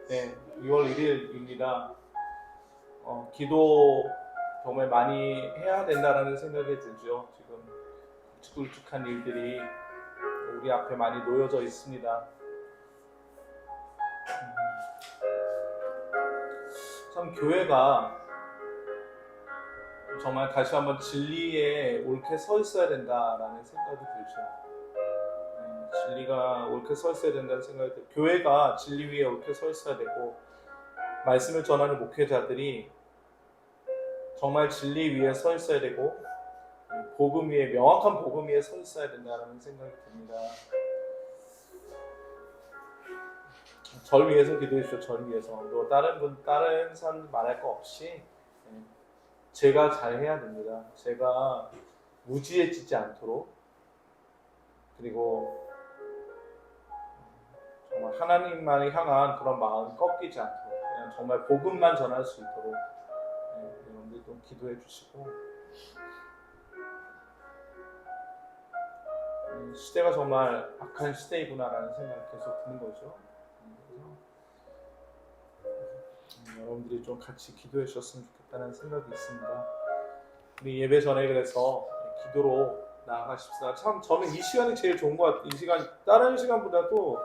네, 2월 1일입니다. 기도 정말 많이 해야 된다라는 생각이 들죠. 지금 굵직굵직한 일들이 우리 앞에 많이 놓여져 있습니다. 참 교회가 정말 다시 한번 진리에 옳게 서 있어야 된다라는 생각이 들죠. 진리가 옳게 서 있어야 된다는 생각이 들죠. 교회가 진리 위에 옳게 서 있어야 되고, 말씀을 전하는 목회자들이 정말 진리 위에 서 있어야 되고, 복음 위에, 명확한 복음 위에 서 있어야 된다는 생각이 듭니다. 절 위해서 기도해 주십시오. 절 위해서. 또 다른 사람 말할 거 없이 제가 잘 해야 됩니다. 제가 무지해지지 않도록, 그리고 정말 하나님만을 향한 그런 마음 꺾이지 않도록, 그냥 정말 복음만 전할 수 있도록 여러분들 좀 기도해 주시고, 시대가 정말 악한 시대이구나라는 생각이 계속 드는 거죠. 여러분들이 좀 같이 기도해 주셨으면 좋겠다는 생각이 있습니다. 우리 예배 전에 그래서 기도로 나아가십시다. 참 저는 이 시간이 제일 좋은 것 같아요. 이 시간 다른 시간보다도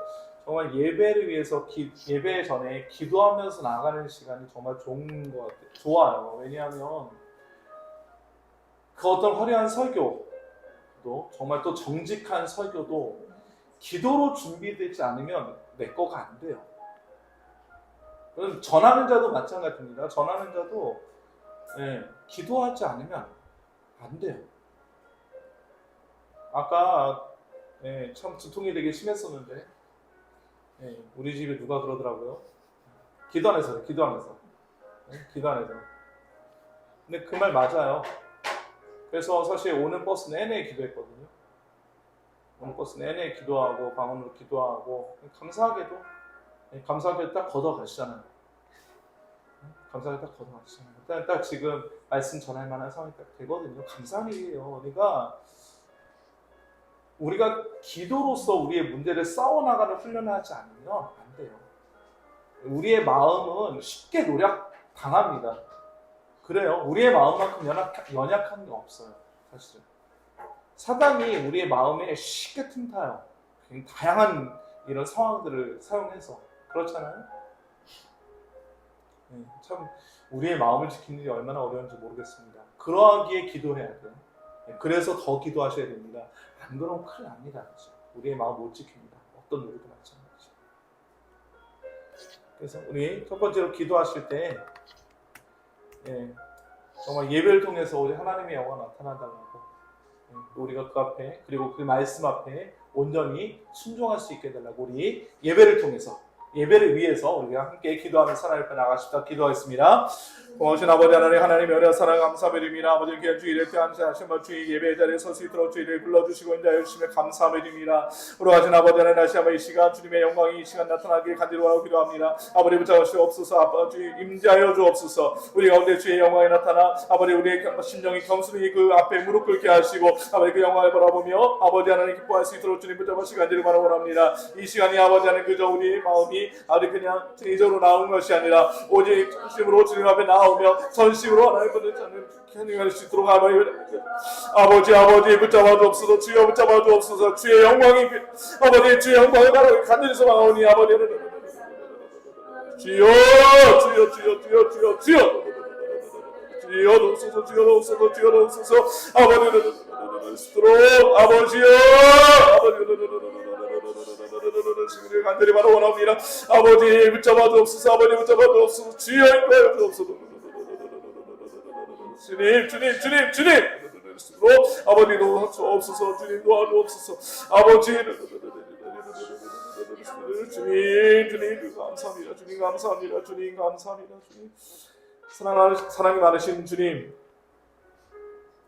정말 예배를 위해서 예배 전에 기도하면서 나가는 시간이 정말 좋은 것 같아요. 좋아요. 왜냐하면 그 어떤 화려한 설교도, 정말 또 정직한 설교도 기도로 준비되지 않으면 내 거가 안 돼요. 그럼 전하는 자도 마찬가지입니다. 전하는 자도 기도하지 않으면 안 돼요. 아까 참 두통이 되게 심했었는데 우리 집에 누가 그러더라고요. 기도 안에서. 근데 그 말 맞아요. 그래서 사실 오는 버스 내내 기도했거든요. 오는 버스 내내 기도하고 방언으로 기도하고, 감사하게도 딱 걷어가시잖아요. 딱 지금 말씀 전할 만한 상황이 딱 되거든요. 감사한 일이에요. 우리가 기도로서 우리의 문제를 싸워나가는 훈련을 하지 않으면 안 돼요. 우리의 마음은 쉽게 노략당합니다. 그래요. 우리의 마음만큼 연약한 게 없어요. 사실은. 사단이 우리의 마음에 쉽게 틈타요. 다양한 이런 상황들을 사용해서. 그렇잖아요. 참 우리의 마음을 지키는 일이 얼마나 어려운지 모르겠습니다. 그러하기에 기도해야 돼요. 그래서 더 기도하셔야 됩니다. 안 그러면 큰일 납니다. 그렇죠? 우리의 마음 못 지킵니다. 어떤 누구도 마찬가지죠. 그래서 우리 첫 번째로 기도하실 때 정말 예배를 통해서 우리 하나님의 영광 나타나달라고, 우리가 그 앞에, 그리고 그 말씀 앞에 온전히 순종할 수 있게 해달라고, 우리 예배를 통해서, 예배를 위해서 우리가 함께 기도하며 하나님 앞에 나가십시다. 기도하겠습니다. 고마우신 아버지 하나님의 은혜와 사랑 감사드립니다. 아버지 귀한 주일에 감사하신 주의 예배 자리에 설 수 있도록 주의를 불러주시고 인자 주시며 감사드립니다. 우러가신 아버지 하나님, 다시 한번 이 시간 주님의 영광이 이 시간 나타나길 간절히 기도합니다. 아버지 붙잡으시옵소서. 아버지 임재하여 주옵소서. 우리 가운데 주의 영광이 나타나 아버지 우리의 심령이 겸손히 그 앞에 무릎 꿇게 하시고 아버지 그 영광을 바라보며 아버지 하나님 기뻐할 수 있도록 주님 붙잡으시기 간절히 바라옵니다. 이 시간이 아버지 하나님 그저 우리 마음이 아버지 그냥 전의적으로 나온 것이 아니라 오직 전심으로 주님 앞에 나오며 전심으로 하나님을 찬양할 수 있도록 아버지 붙잡아 주옵소서. 주여 붙잡아 주옵소서. 주의 영광이 아버지 주의 영광을 바로 간절히 소망하오니 아버지 주여 주옵소서. 아버지여 주님을 간절히 바로 원합니다. 아버지 붙잡아 주옵소서. 주여 인도하여 주옵소서. 주님 아버지 도와주옵소서. 주님 도와주옵소서. 아버지 주님 감사합니다. 주님 사랑이 많으신 주님,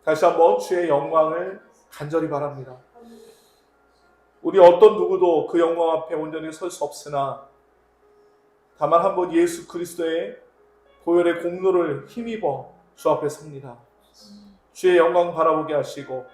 다시 한번 주의 영광을 간절히 바랍니다. 우리 어떤 누구도 그 영광 앞에 온전히 설 수 없으나 다만 한번 예수 그리스도의 보혈의 공로를 힘입어 주 앞에 섭니다. 주의 영광 바라보게 하시고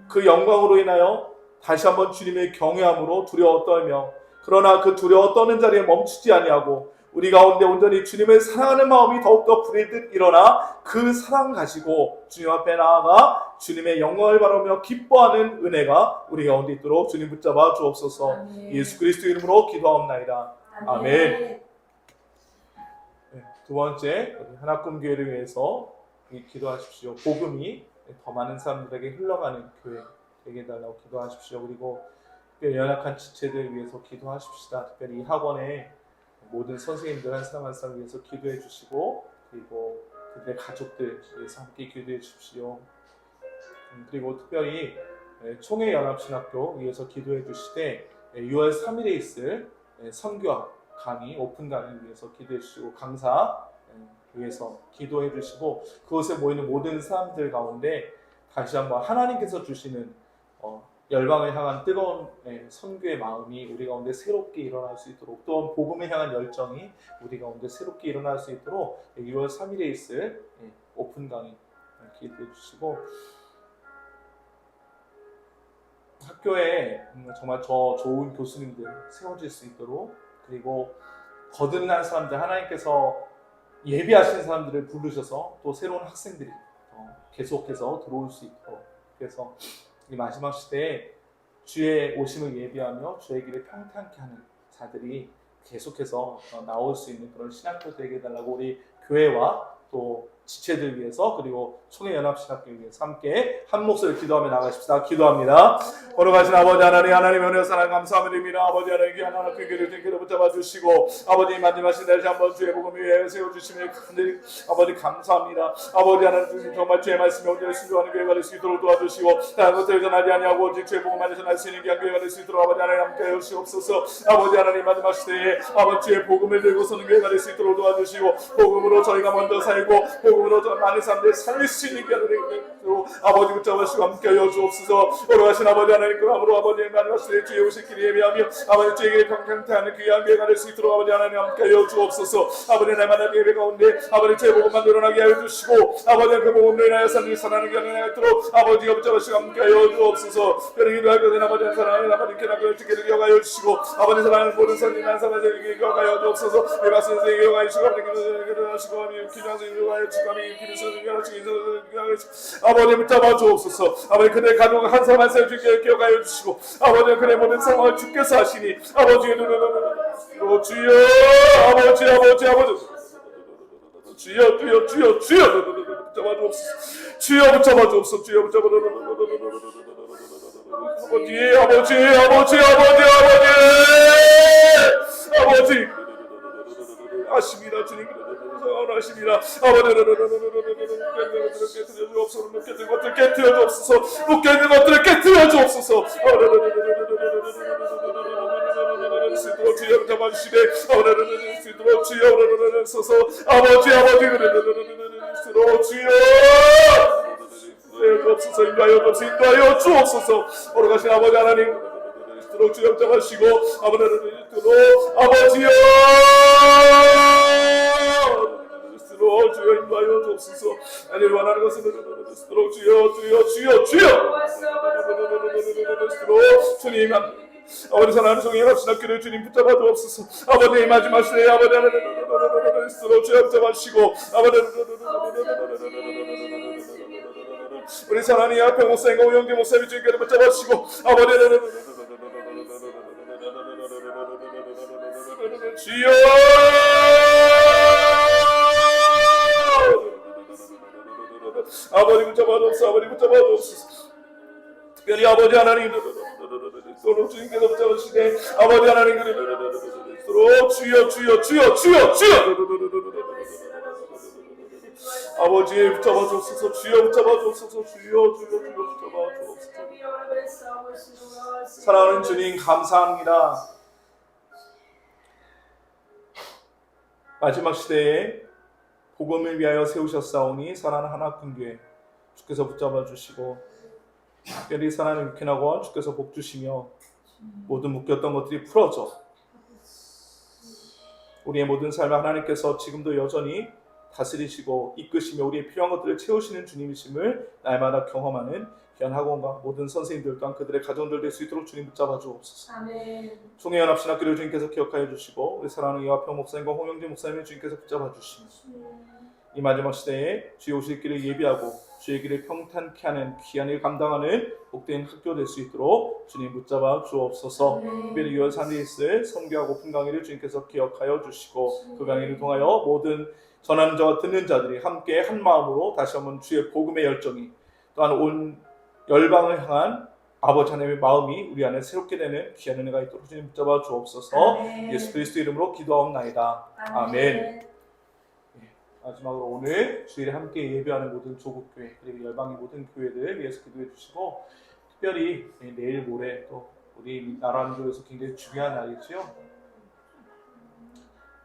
그 영광으로 인하여 다시 한번 주님의 경외함으로 두려워 떨며, 그러나 그 두려워 떠는 자리에 멈추지 아니하고 우리 가운데 온전히 주님을 사랑하는 마음이 더욱더 불일듯 일어나 그 사랑 가지고 주님 앞에 나아가 주님의 영광을 바라며 기뻐하는 은혜가 우리 가운데 있도록 주님 붙잡아 주옵소서. 아멘. 예수 그리스도 이름으로 기도하옵나이다. 아멘. 네, 두 번째, 우리 하나꿈교회를 위해서 기도하십시오. 복음이 더 많은 사람들에게 흘러가는 교회 되게 해달라고 기도하십시오. 그리고 연약한 지체들 위해서 기도하십시다. 특별히 이 학원의 모든 선생님들 한 사람 한 사람 위해서 기도해 주시고, 그리고 그들의 가족들 위해서 함께 기도해 주십시오. 그리고 특별히 총회연합신학교 위해서 기도해 주시되 6월 3일에 있을 선교 강의, 오픈 강의 위해서 기도해 주시고, 강사 위해서 기도해 주시고, 그곳에 모이는 모든 사람들 가운데 다시 한번 하나님께서 주시는 열방을 향한 뜨거운 선교의 마음이 우리 가운데 새롭게 일어날 수 있도록, 또한 복음을 향한 열정이 우리 가운데 새롭게 일어날 수 있도록 6월 3일에 있을 오픈 강의 기도해 주시고, 학교에 정말 저 좋은 교수님들 세워질 수 있도록, 그리고 거듭난 사람들, 하나님께서 예비하신 사람들을 부르셔서 또 새로운 학생들이 계속해서 들어올 수 있도록, 그래서 이 마지막 시대에 주의 오심을 예비하며 주의 길을 평탄케 하는 자들이 계속해서 나올 수 있는 그런 신학교 되게 해달라고 우리 교회와 또 지체들 위해서, 그리고 총회연합신학교를 위해서 함께 한 목소리 기도하며 나가십시다. 기도합니다. 거룩하신 아버지 하나님, 하나님의 은혜 사랑 감사드립니다. 아버지 하나님, 귀한 하나님 교회를 등기로 붙잡아 주시고, 아버지 마지막신 다시 한번 주의 복음을 위해 세워주시며 간절히 아버지 감사합니다. 아버지 하나님, 정말 주의 말씀에 온전히 순종하는 교회가 될 수 있도록 도와주시고, 다른 것들을 전하지 아니하고 오직 주의 복음 안에서 날 수 있는 귀한 교회가 될 수 있도록 아버지 하나님 함께 하시옵소서. 아버지 하나님, 마지막 시대에 아버지 주의 복음을 들고 서는 교회가 될 수 있도록 도와주시고, 복음으로 저희가 먼저 살고 복음으로 많은 사람들을 살릴 수 있는 교회가 되도록 아버지 붙잡으시고 함께 하여 주옵소서. 오래가신 아버지 하나님, 그러므로 아버지의 마지막 시대에 주의 오실 길을 예비하며 아버지 주의 길을 평탄케 하는 귀한 교회가 될 수 있도록 아버지 하나님 함께 하여 주옵소서. 아버지 날마다 예배 가운데 아버지 주의 복음만 드러나게 하여 주시고, 아버지 그 복음을 인하여 사람들이 살아나는 귀한 은혜가 있도록 아버지가 붙잡으시고 함께 하여 주옵소서. 그런 기도할 것은 아버지 사랑하는 아버지 기도하여 주기를 기억하여 주시고, 아버지 사랑하는 모든 선진 한 사람에게 기억하여 주옵소서. 이 말씀을 기억하여 주시고 아버지 기도하시고 기도하시고 기도하여 주시고 아버지 붙잡아 주옵소서. 아버지 그대 가족 한 사람 한 사람 주께 기억하여 주시고, 아버지 그대 모든 상황을 주께서 하시니 아버지 주여 아버지 주여 붙잡아 주옵소서. 주여 붙잡아 주옵소서. 주여 붙잡아 아버지 아십니다. 주님 아십니다. 아버지 깨뜨려 주옵소서. 묶여있는 것들을 깨뜨려 주옵소서. 주여 잡아주시네. 주여 서서 아버지 주여 주옵소서. 오래가신 아버지 하나님, 주여 잡아주시고 아버지여 주여 인도하여 주옵소서. 하나님 원하는 것은 주여 주님 아버지 사랑하는 총회연합신학교를 주님 붙잡아 주옵소서. 아버지 마지막 시대에 아버지 하나님 주여 잡아주시고, 아버지 우리 사랑하는 앞에 목사님과 우영재 목사님 주님께서 붙잡아주시고, 아버지 주여 아버지 붙잡아 주옵소서. 아버지 붙잡아 주옵소서. 특별히 아버지 하나님 서로 주님께서 붙잡으시되 아버지 하나님 서로 주여 아버지 붙잡아 주옵소서. 주여 붙잡아 주옵소서. 주여 붙잡아 주옵소서. 사랑하는 주님 감사합니다. 마지막 시대에 복음을 위하여 세우셨사오니 사랑하는 하나뿐교회 주께서 붙잡아 주시고, 특별히 사랑하는 육회학원 주께서 복 주시며 모든 묶였던 것들이 풀어져 우리의 모든 삶을 하나님께서 지금도 여전히 다스리시고 이끄시며 우리의 필요한 것들을 채우시는 주님이심을 날마다 경험하는 귀한 학원과 모든 선생님들 또한 그들의 가정들 될 수 있도록 주님 붙잡아 주옵소서. 아멘. 총회연합신학교를 주님께서 기억하여 주시고 우리 사랑하는 이화평 목사님과 홍영재 목사님을 주님께서 붙잡아 주시며 이 마지막 시대에 주의 오실 길을 예비하고 주의 길을 평탄케 하는 귀한 일 감당하는 복된 학교 될 수 있도록 주님 붙잡아 주옵소서. 특별히 6월 3일에 있을 선교하고 오픈 강의를 주님께서 기억하여 주시고 그 강의를 통하여 모든 전하는 자와 듣는 자들이 함께 한 마음으로 다시 한번 주의 복음의 열정이 또한 온 열방을 향한 아버지 하나님의 마음이 우리 안에 새롭게 되는 귀한 은혜가 있도록 주님 붙잡아 주옵소서. 예수 그리스도 이름으로 기도하옵나이다. 아멘. 마지막으로 오늘 주일에 함께 예배하는 모든 조국교회 그리고 열방의 모든 교회들 위해서 기도해 주시고 특별히 내일 모레 또 우리 나라 민족에서 굉장히 중요한 날이지요.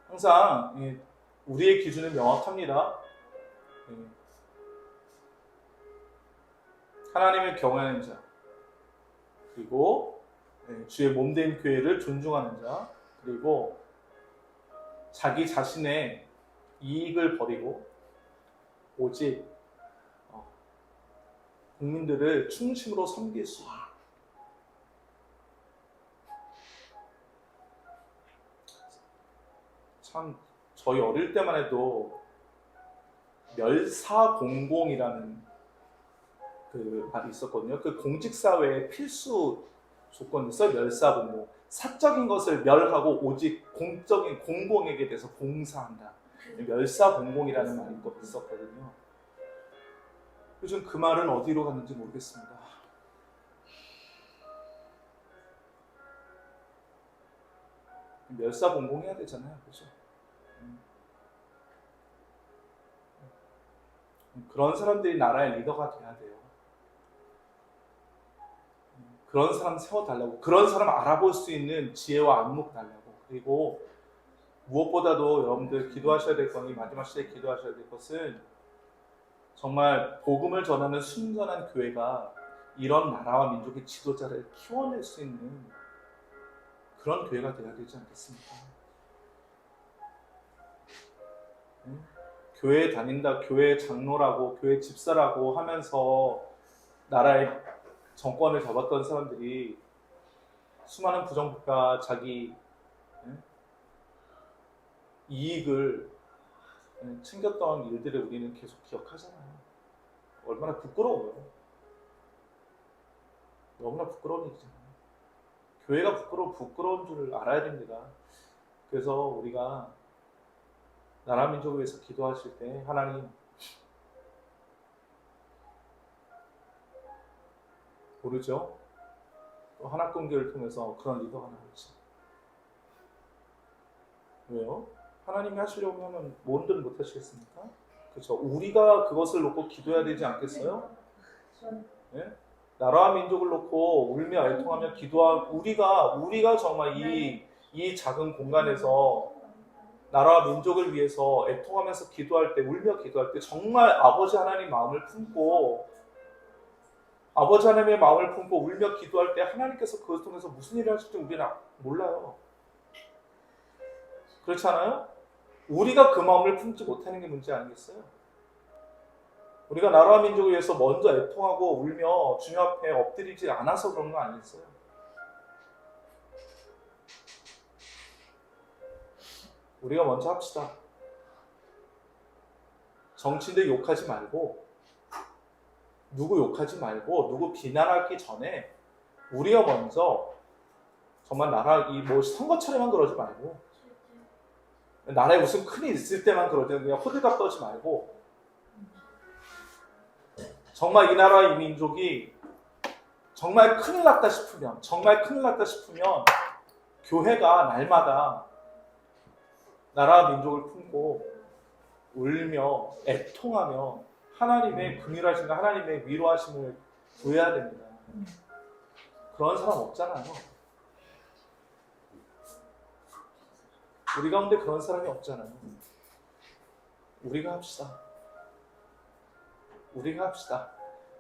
항상 우리의 기준은 명확합니다. 하나님을 경외하는 자 그리고 주의 몸된 교회를 존중하는 자 그리고 자기 자신의 이익을 버리고 오직 국민들을 충심으로 섬길 수 있는 참 저희 어릴 때만 해도 멸사공공이라는 그 말이 있었거든요. 그 공직사회의 필수 조건이 있어요. 멸사공공. 사적인 것을 멸하고 오직 공적인 공공에게 대해서 봉사한다. 멸사공공이라는 말이 또 있었거든요. 요즘 그 말은 어디로 갔는지 모르겠습니다. 멸사공공해야 되잖아요. 그렇죠? 그런 사람들이 나라의 리더가 돼야 돼요. 그런 사람 세워달라고, 그런 사람 알아볼 수 있는 지혜와 안목 달라고. 그리고 무엇보다도 여러분들 기도하셔야 될 건, 이 마지막 시대에 기도하셔야 될 것은 정말 복음을 전하는 순전한 교회가 이런 나라와 민족의 지도자를 키워낼 수 있는 그런 교회가 되어야 되지 않겠습니까? 교회 다닌다, 교회 장로라고, 교회 집사라고 하면서 나라의 정권을 잡았던 사람들이 수많은 부정부가 자기 이익을 챙겼던 일들을 우리는 계속 기억하잖아요. 얼마나 부끄러워요. 너무나 부끄러운 일이잖아요. 교회가 부끄러운 줄 알아야 됩니다. 그래서 우리가 나라 민족을 위해서 기도하실 때 하나님 모르죠? 또 한학공교를 통해서 그런 리더가 나올지. 왜요? 하나님이 하시려고 하면 뭔들 못 하시겠습니까? 그렇죠. 우리가 그것을 놓고 기도해야 되지 않겠어요? 네? 나라와 민족을 놓고 울며 애통하며 기도하고 우리가 정말 이 작은 공간에서 나라와 민족을 위해서 애통하면서 기도할 때, 울며 기도할 때 정말 아버지 하나님 마음을 품고 아버지 하나님의 마음을 품고 울며 기도할 때 하나님께서 그것을 통해서 무슨 일을 하실지 우리는 몰라요. 그렇지 않아요? 우리가 그 마음을 품지 못하는 게 문제 아니겠어요? 우리가 나라와 민족을 위해서 먼저 애통하고 울며 주님 앞에 엎드리지 않아서 그런 거 아니겠어요? 우리가 먼저 합시다. 정치인들 욕하지 말고 누구 욕하지 말고 누구 비난하기 전에 우리가 먼저 정말 나라 뭐 선거철에만 그러지 말고 나라에 무슨 큰일 있을 때만 그러지 그냥 호들갑 떨지 말고 정말 이 나라 이 민족이 정말 큰일 났다 싶으면 교회가 날마다 나라 민족을 품고 울며 애통하며 하나님의 긍휼하심과 하나님의 위로하심을 구해야 됩니다. 그런 사람 없잖아요. 우리 가운데 그런 사람이 없잖아요. 우리가 합시다.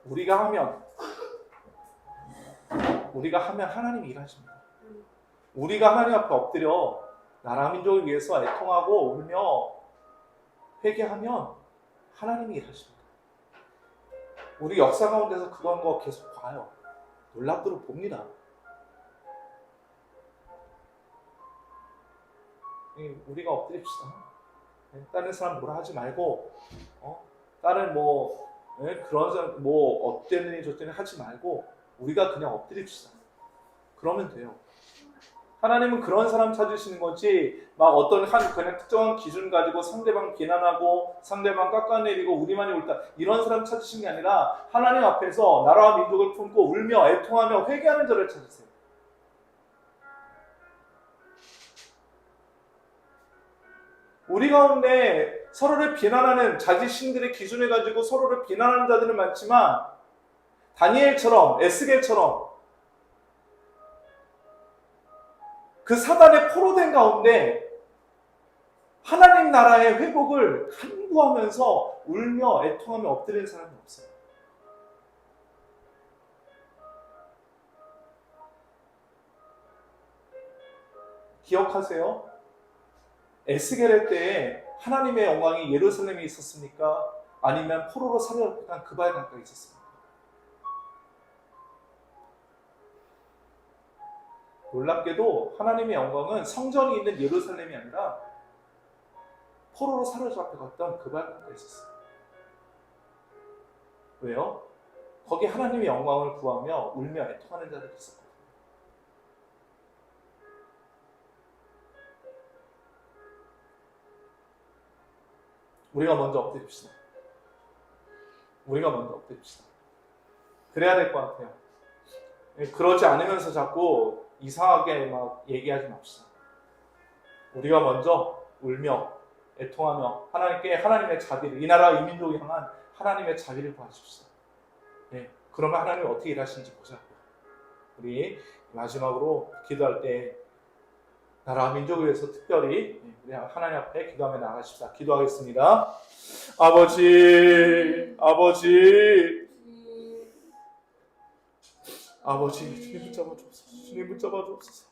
우리가 하면 하나님이 일하십니다. 우리가 하나님 앞에 엎드려 나라 민족을 위해서 애통하고 울며 회개하면 하나님이 일하십니다. 우리 역사 가운데서 그런 거 계속 봐요. 놀랍도록 봅니다. 우리가 엎드립시다. 다른 사람 뭐라 하지 말고, 다른 그런 사람 어땠느니 저땠느니 하지 말고 우리가 그냥 엎드립시다. 그러면 돼요. 하나님은 그런 사람 찾으시는 거지 막 어떤 그냥 특정한 기준 가지고 상대방 비난하고 상대방 깎아내리고 우리만이 옳다 이런 사람 찾으시는 게 아니라 하나님 앞에서 나라와 민족을 품고 울며 애통하며 회개하는 자를 찾으세요. 우리 가운데 서로를 비난하는 자기 신들의 기준을 가지고 서로를 비난하는 자들은 많지만 다니엘처럼 에스겔처럼 그 사단의 포로된 가운데 하나님 나라의 회복을 간구하면서 울며 애통하며 엎드리는 사람이 없어요. 기억하세요? 에스겔의 때에 하나님의 영광이 예루살렘에 있었습니까? 아니면 포로로 사로잡힌 그발 강가에 있었습니까? 놀랍게도 하나님의 영광은 성전이 있는 예루살렘이 아니라 포로로 사로잡혀갔던 그발 강가에 있었어요. 왜요? 거기 하나님의 영광을 구하며 울며 애통하는 자들이 있었거든요. 우리가 먼저 엎드립시다. 우리가 먼저 엎드립시다. 그래야 될 것 같아요. 그러지 않으면서 자꾸 이상하게 막 얘기하지 맙시다. 우리가 먼저 울며 애통하며 하나님께 하나님의 자비를 이 나라 이 민족을 향한 하나님의 자비를 구하십시다. 그러면 하나님이 어떻게 일하시는지 보자고요. 우리 마지막으로 기도할 때 나라와 민족을 위해서 특별히 우리 하나님 앞에 기도하며 나가십시다. 기도하겠습니다. 아버지 주님 붙잡아 주옵소서. 주님 붙잡아 주옵소서.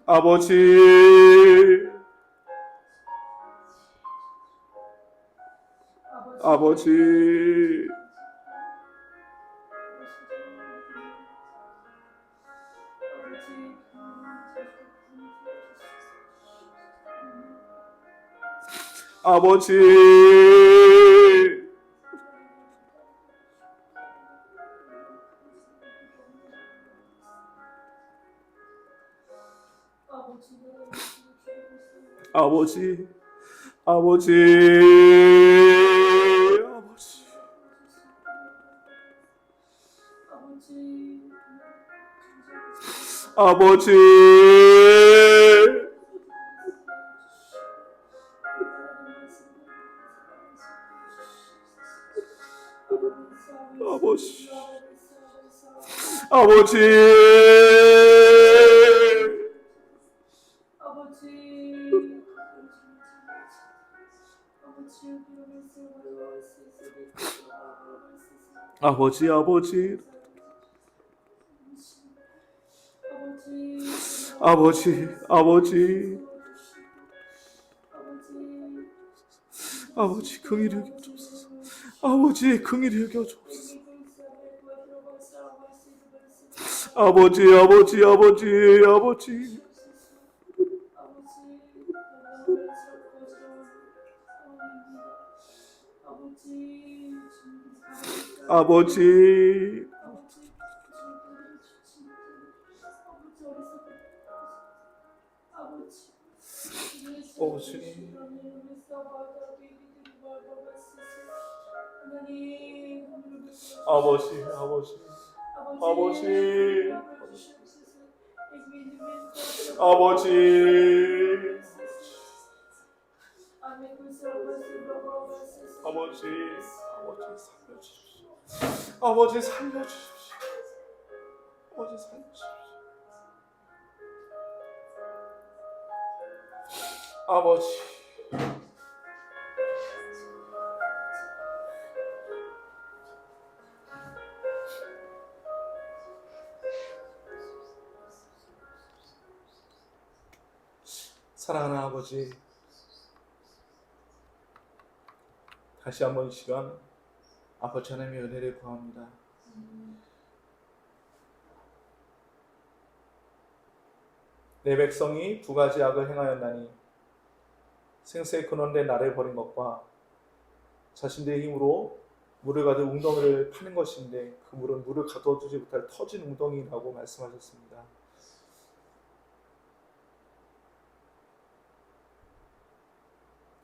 아버지 긍휼히 여겨주옵소서. 아버지 긍휼히 여겨주옵소서. 아버지 살려주십시오. 아버지 사랑하는 아버지 다시 한번 이 시간 아버지 하나님의 은혜를 구합니다. 내 백성이 두 가지 악을 행하였나니 생사의 근원된 나를 버린 것과 자신들의 힘으로 물을 가득 웅덩이를 파는 것인데 그 물은 물을 가둬두지 못할 터진 웅덩이라고 말씀하셨습니다.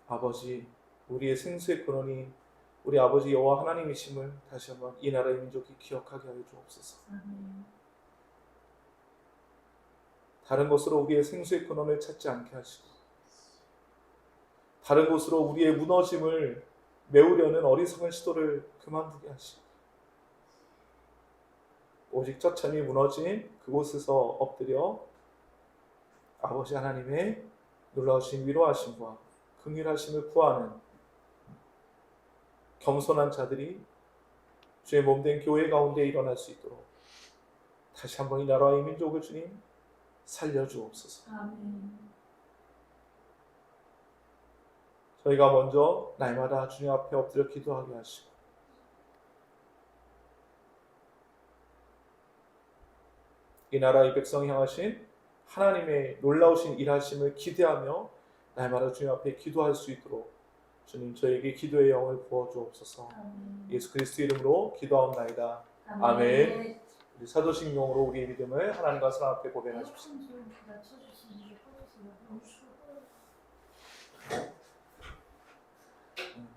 아버지, 우리의 생수의 근원이 우리 아버지 여호와 하나님이심을 다시 한번 이 나라의 민족이 기억하게 하여 주옵소서. 다른 곳으로 우리의 생수의 근원을 찾지 않게 하시고 다른 곳으로 우리의 무너짐을 메우려는 어리석은 시도를 그만두게 하시고 오직 처참히 무너진 그곳에서 엎드려 아버지 하나님의 놀라우신 위로하심과 긍휼하심을 구하는 겸손한 자들이 주의 몸된 교회 가운데 일어날 수 있도록 다시 한번 이 나라와 이 민족을 주님 살려주옵소서. 아멘. 저희가 먼저 날마다 주님 앞에 엎드려 기도하게 하시고 이 나라 이 백성이 향하신 하나님의 놀라우신 일하심을 기대하며 날마다 주님 앞에 기도할 수 있도록 주님 저에게 기도의 영을 부어주옵소서. 예수 그리스도 이름으로 기도하옵나이다. 아멘. 우리 사도신경으로 우리의 믿음을 하나님과 사람 앞에 고백하십시오.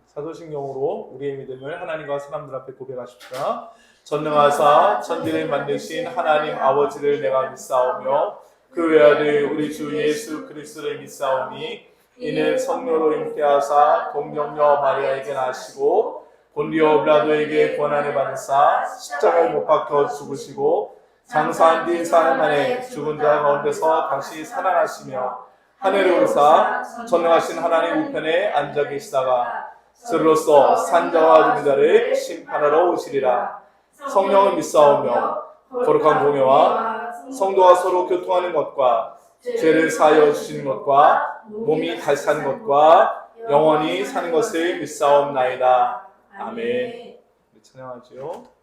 사도신경으로 우리의 믿음을 하나님과 사람들 앞에 고백하십시다. 전능하사 천지를 만드신 하나님 아버지를 내가 믿사오며 그 외아들 우리 주 예수 그리스도를 믿사오니 이는 성령으로 잉태하사 동정녀 마리아에게 나시고 본디오 빌라도에게 고난을 받으사 십자가에 못 박혀 죽으시고 장사한 뒤 사흘 만에 죽은 자 가운데서 다시 살아나시며 하늘에 오르사 전능하신 하나님 우편에 앉아 계시다가 스스로서 산자와 죽은 자를 심판하러 오시리라. 성령을 믿사오며 거룩한 공예와 성도가 서로 교통하는 것과 죄를 사하여 주시는 것과 몸이 다시 사는 것과 영원히 사는 것을 믿사옵나이다. 아멘. 찬양하지요.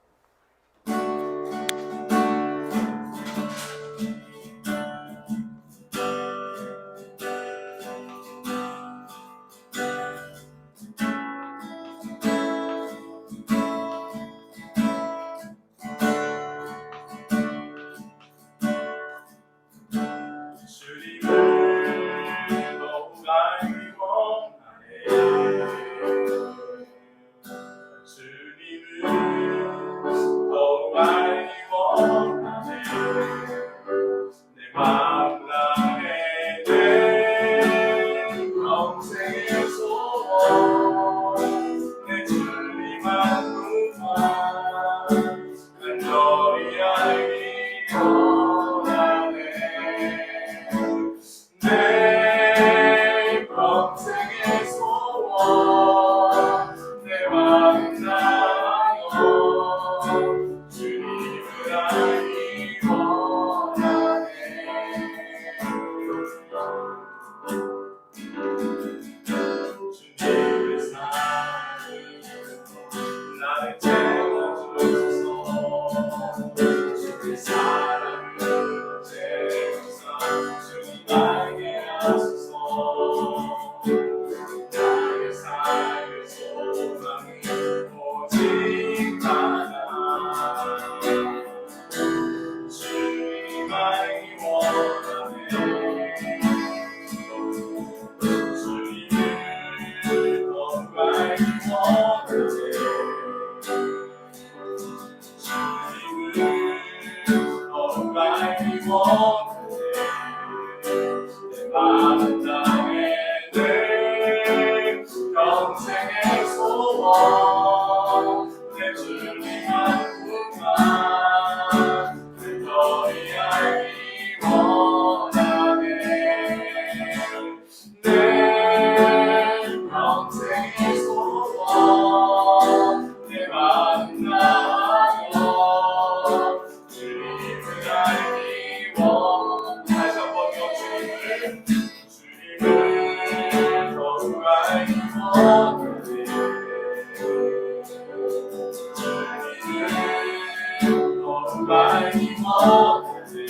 못하네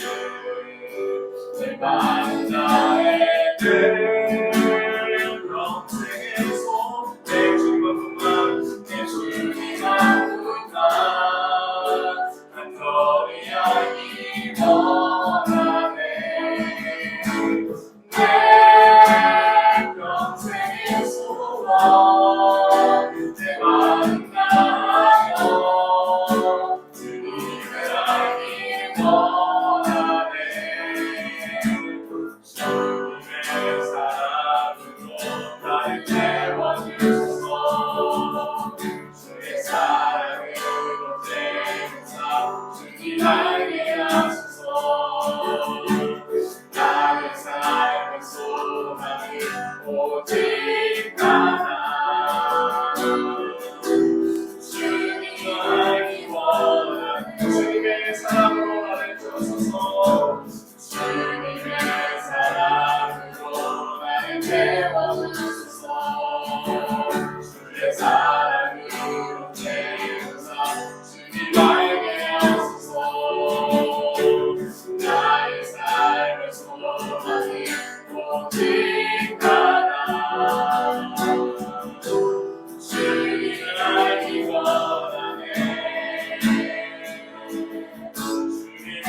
내 마음 다해 내 평생에서 내 주님만큼만 내 주님만큼만 간절히 알기 원하네 내 평생의 소원 내 마음 다하여 주님을 알기 원하네 주님의 사랑으로 나를 채워주소서 주의 사랑으로 채우사 주님 알게 하소서 나의 삶의 소망이 오직 하나 주님 알기 원하네 주님의 사랑으로 나를 채워주소서 주님의 사랑으로 나를 채워주소서 주의 사랑으로 채우사 주님 알게 하소서 나의 삶의 소망이 오직 하나 주님을 알기 원하네 주님을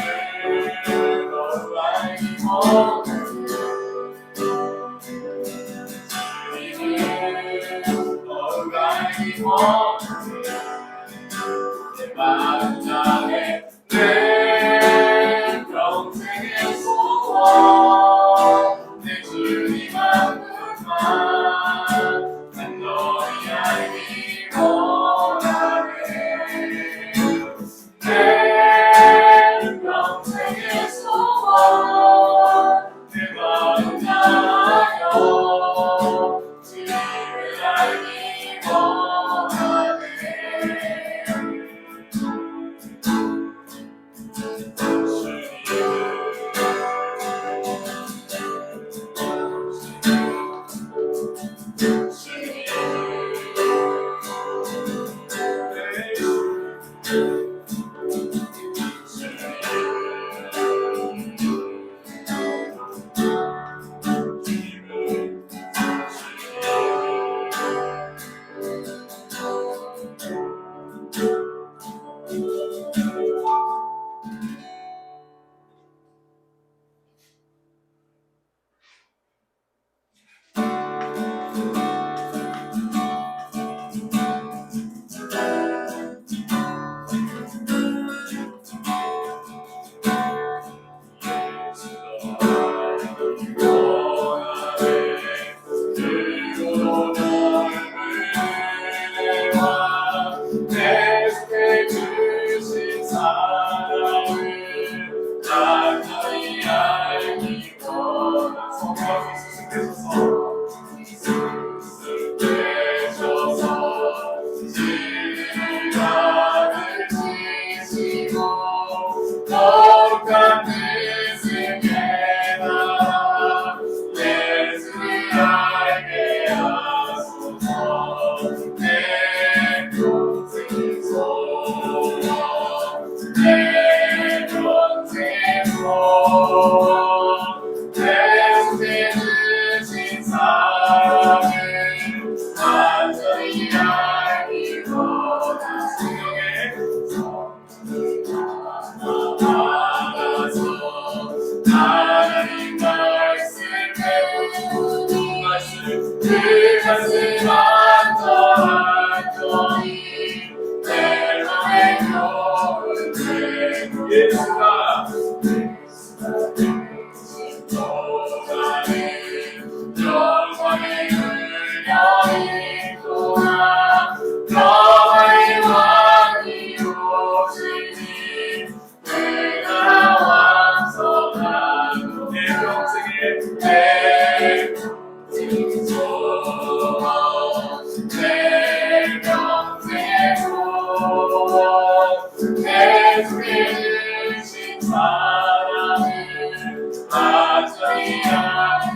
너무 알기 원하네 주님을 너무 알기 원하네 내 마음 다해 내 평생의 소원 내 주님만큼만 간절히 알기 원하네 내 평생의 소원 내 마음 다하여 주님을 알기 원하네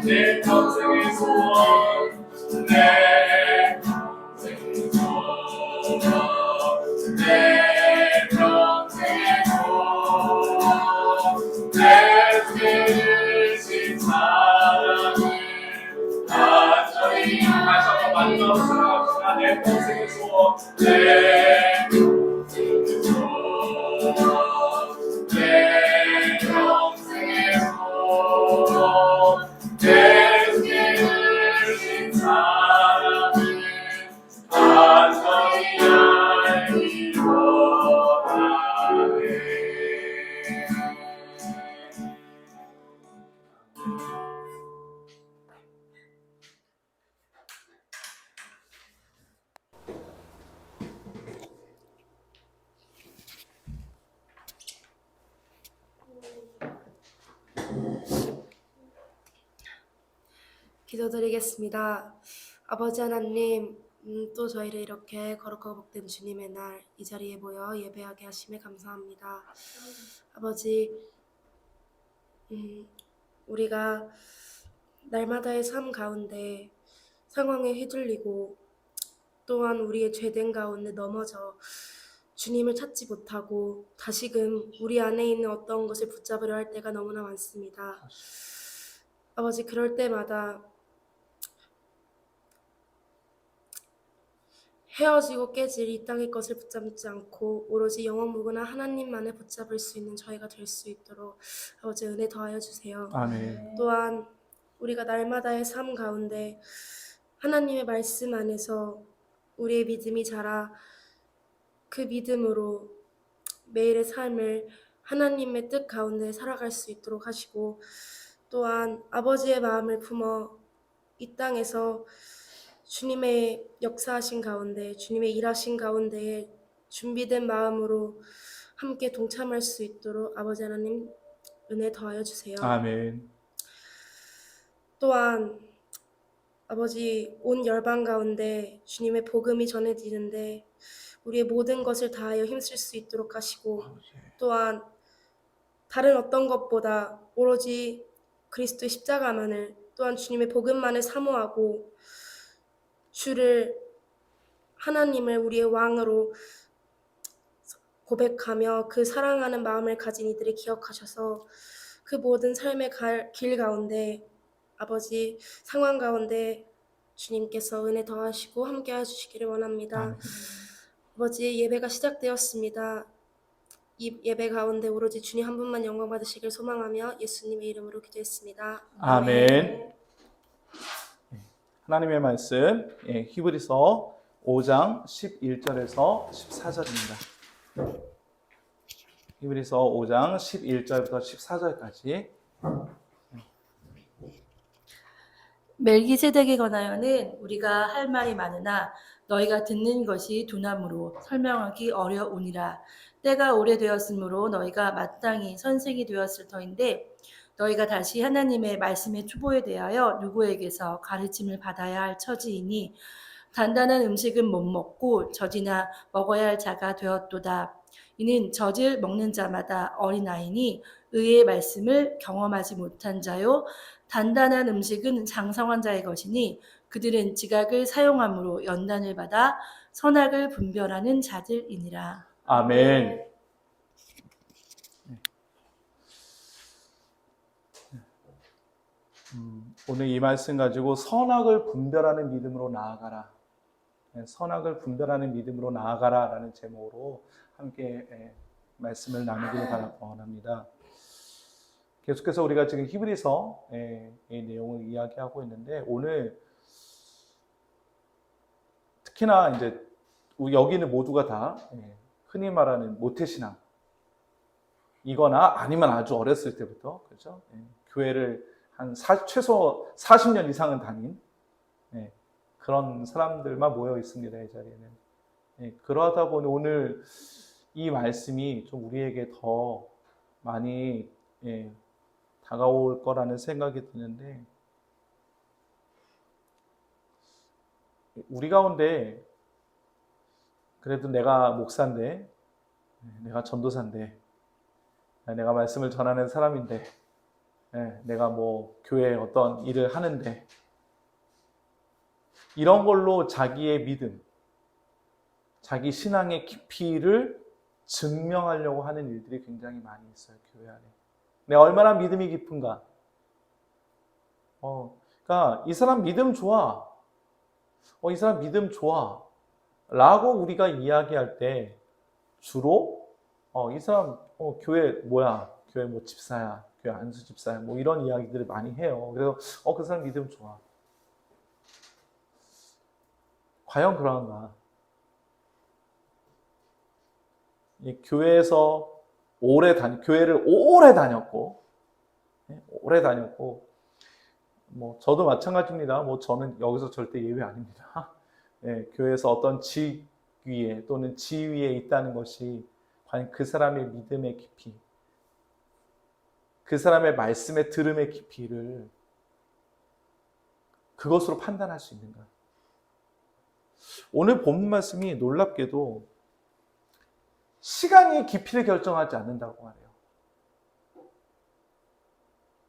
내 평생의 소원 내 평생의 소원 내 평생의 소원 나로 사랑합시다. 내 평생의 소원, 내 평생의 소원, 내 평생의 소원, 내 주님을 사랑을 간절히 알기 원하네. 기도드리겠습니다. 아버지 하나님, 또 저희를 이렇게 거룩하고 복된 주님의 날 이 자리에 모여 예배하게 하심에 감사합니다. 아버지, 우리가 날마다의 삶 가운데 상황에 휘둘리고 또한 우리의 죄된 가운데 넘어져 주님을 찾지 못하고 다시금 우리 안에 있는 어떤 것을 붙잡으려 할 때가 너무나 많습니다. 아버지, 그럴 때마다 헤어지고 깨질 이 땅의 것을 붙잡지 않고 오로지 영원무궁한 하나님만을 붙잡을 수 있는 저희가 될 수 있도록 아버지 은혜 더하여 주세요. 아멘. 또한 우리가 날마다의 삶 가운데 하나님의 말씀 안에서 우리의 믿음이 자라 그 믿음으로 매일의 삶을 하나님의 뜻 가운데 살아갈 수 있도록 하시고, 또한 아버지의 마음을 품어 이 땅에서 주님의 역사하신 가운데, 주님의 일하신 가운데에 준비된 마음으로 함께 동참할 수 있도록 아버지 하나님 은혜 더하여 주세요. 아멘. 또한 아버지, 온 열방 가운데 주님의 복음이 전해지는데 우리의 모든 것을 다하여 힘쓸 수 있도록 하시고, 또한 다른 어떤 것보다 오로지 그리스도의 십자가만을, 또한 주님의 복음만을 사모하고 주를, 하나님을 우리의 왕으로 고백하며 그 사랑하는 마음을 가진 이들을 기억하셔서 그 모든 삶의 길 가운데 아버지 상황 가운데 주님께서 은혜 더하시고 함께 해주시기를 원합니다. 아멘. 아버지, 예배가 시작되었습니다. 이 예배 가운데 오로지 주님 한 분만 영광 받으시길 소망하며 예수님의 이름으로 기도했습니다. 아멘. 하나님의 말씀 히브리서 5장 11절에서 14절입니다. 히브리서 5장 11절부터 14절까지. 멜기세덱에 관하여는 우리가 할 말이 많으나 너희가 듣는 것이 둔함으로 설명하기 어려우니라. 때가 오래되었으므로 너희가 마땅히 선생이 되었을 터인데 너희가 다시 하나님의 말씀의 추보에 대하여 누구에게서 가르침을 받아야 할 처지이니 단단한 음식은 못 먹고 젖이나 먹어야 할 자가 되었도다. 이는 젖을 먹는 자마다 어린아이니 의의 말씀을 경험하지 못한 자요 단단한 음식은 장성한 자의 것이니 그들은 지각을 사용함으로 연단을 받아 선악을 분별하는 자들이니라. 아멘. 오늘 이 말씀 가지고 선악을 분별하는 믿음으로 나아가라. 선악을 분별하는 믿음으로 나아가라라는 제목으로 함께 말씀을 나누기를 원합니다. 계속해서 우리가 지금 히브리서의 내용을 이야기하고 있는데 오늘 특히나 이제 여기는 모두가 다 흔히 말하는 모태신앙 이거나 아니면 아주 어렸을 때부터 그렇죠? 교회를 한 최소 40년 이상은 다닌 그런 사람들만 모여 있습니다. 이 자리에는. 그러다 보니 오늘 이 말씀이 좀 우리에게 더 많이 다가올 거라는 생각이 드는데 우리 가운데 그래도 내가 목사인데 내가 전도사인데 내가 말씀을 전하는 사람인데 내가 뭐 교회에 어떤 일을 하는데 이런 걸로 자기의 믿음, 자기 신앙의 깊이를 증명하려고 하는 일들이 굉장히 많이 있어요. 교회 안에. 내가 얼마나 믿음이 깊은가. 그러니까 이 사람 믿음 좋아. 이 사람 믿음 좋아 라고 우리가 이야기할 때 주로 이 사람 교회 뭐야? 교회 뭐 집사야, 교회 안수 집사야, 뭐 이런 이야기들을 많이 해요. 그래서 그 사람 믿음 좋아. 과연 그런가? 이 교회에서 교회를 오래 다녔고, 뭐 저도 마찬가지입니다. 뭐 저는 여기서 절대 예외 아닙니다. 교회에서 어떤 직위에 또는 지위에 있다는 것이 과연 그 사람의 믿음의 깊이, 그 사람의 말씀의 들음의 깊이를 그것으로 판단할 수 있는가? 오늘 본문 말씀이 놀랍게도 시간이 깊이를 결정하지 않는다고 하네요.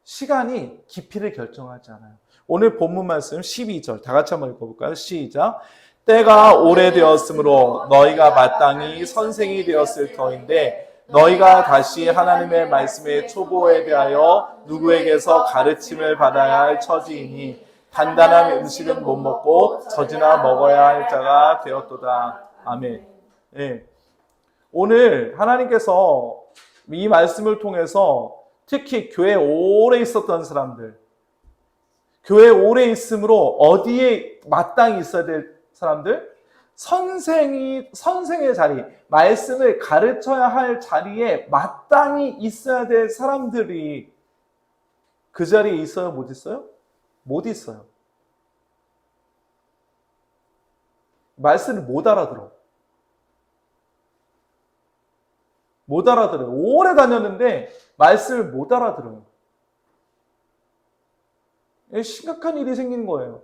시간이 깊이를 결정하지 않아요. 오늘 본문 말씀 12절 다 같이 한번 읽어볼까요? 시작. 때가 오래되었으므로 너희가 마땅히 선생이 되었을 터인데 너희가 다시 하나님의 말씀의 초보에 대하여 누구에게서 가르침을 받아야 할 처지이니 단단한 음식은 못 먹고 젖이나 먹어야 할 자가 되었도다. 아멘. 네. 오늘 하나님께서 이 말씀을 통해서 특히 교회에 오래 있었던 사람들, 교회에 오래 있으므로 어디에 마땅히 있어야 될 사람들, 선생의 자리, 말씀을 가르쳐야 할 자리에 마땅히 있어야 될 사람들이 그 자리에 있어요? 못 있어요? 못 있어요. 말씀을 못 알아들어. 못 알아들어요. 오래 다녔는데 말씀을 못 알아들어요. 심각한 일이 생기는 거예요.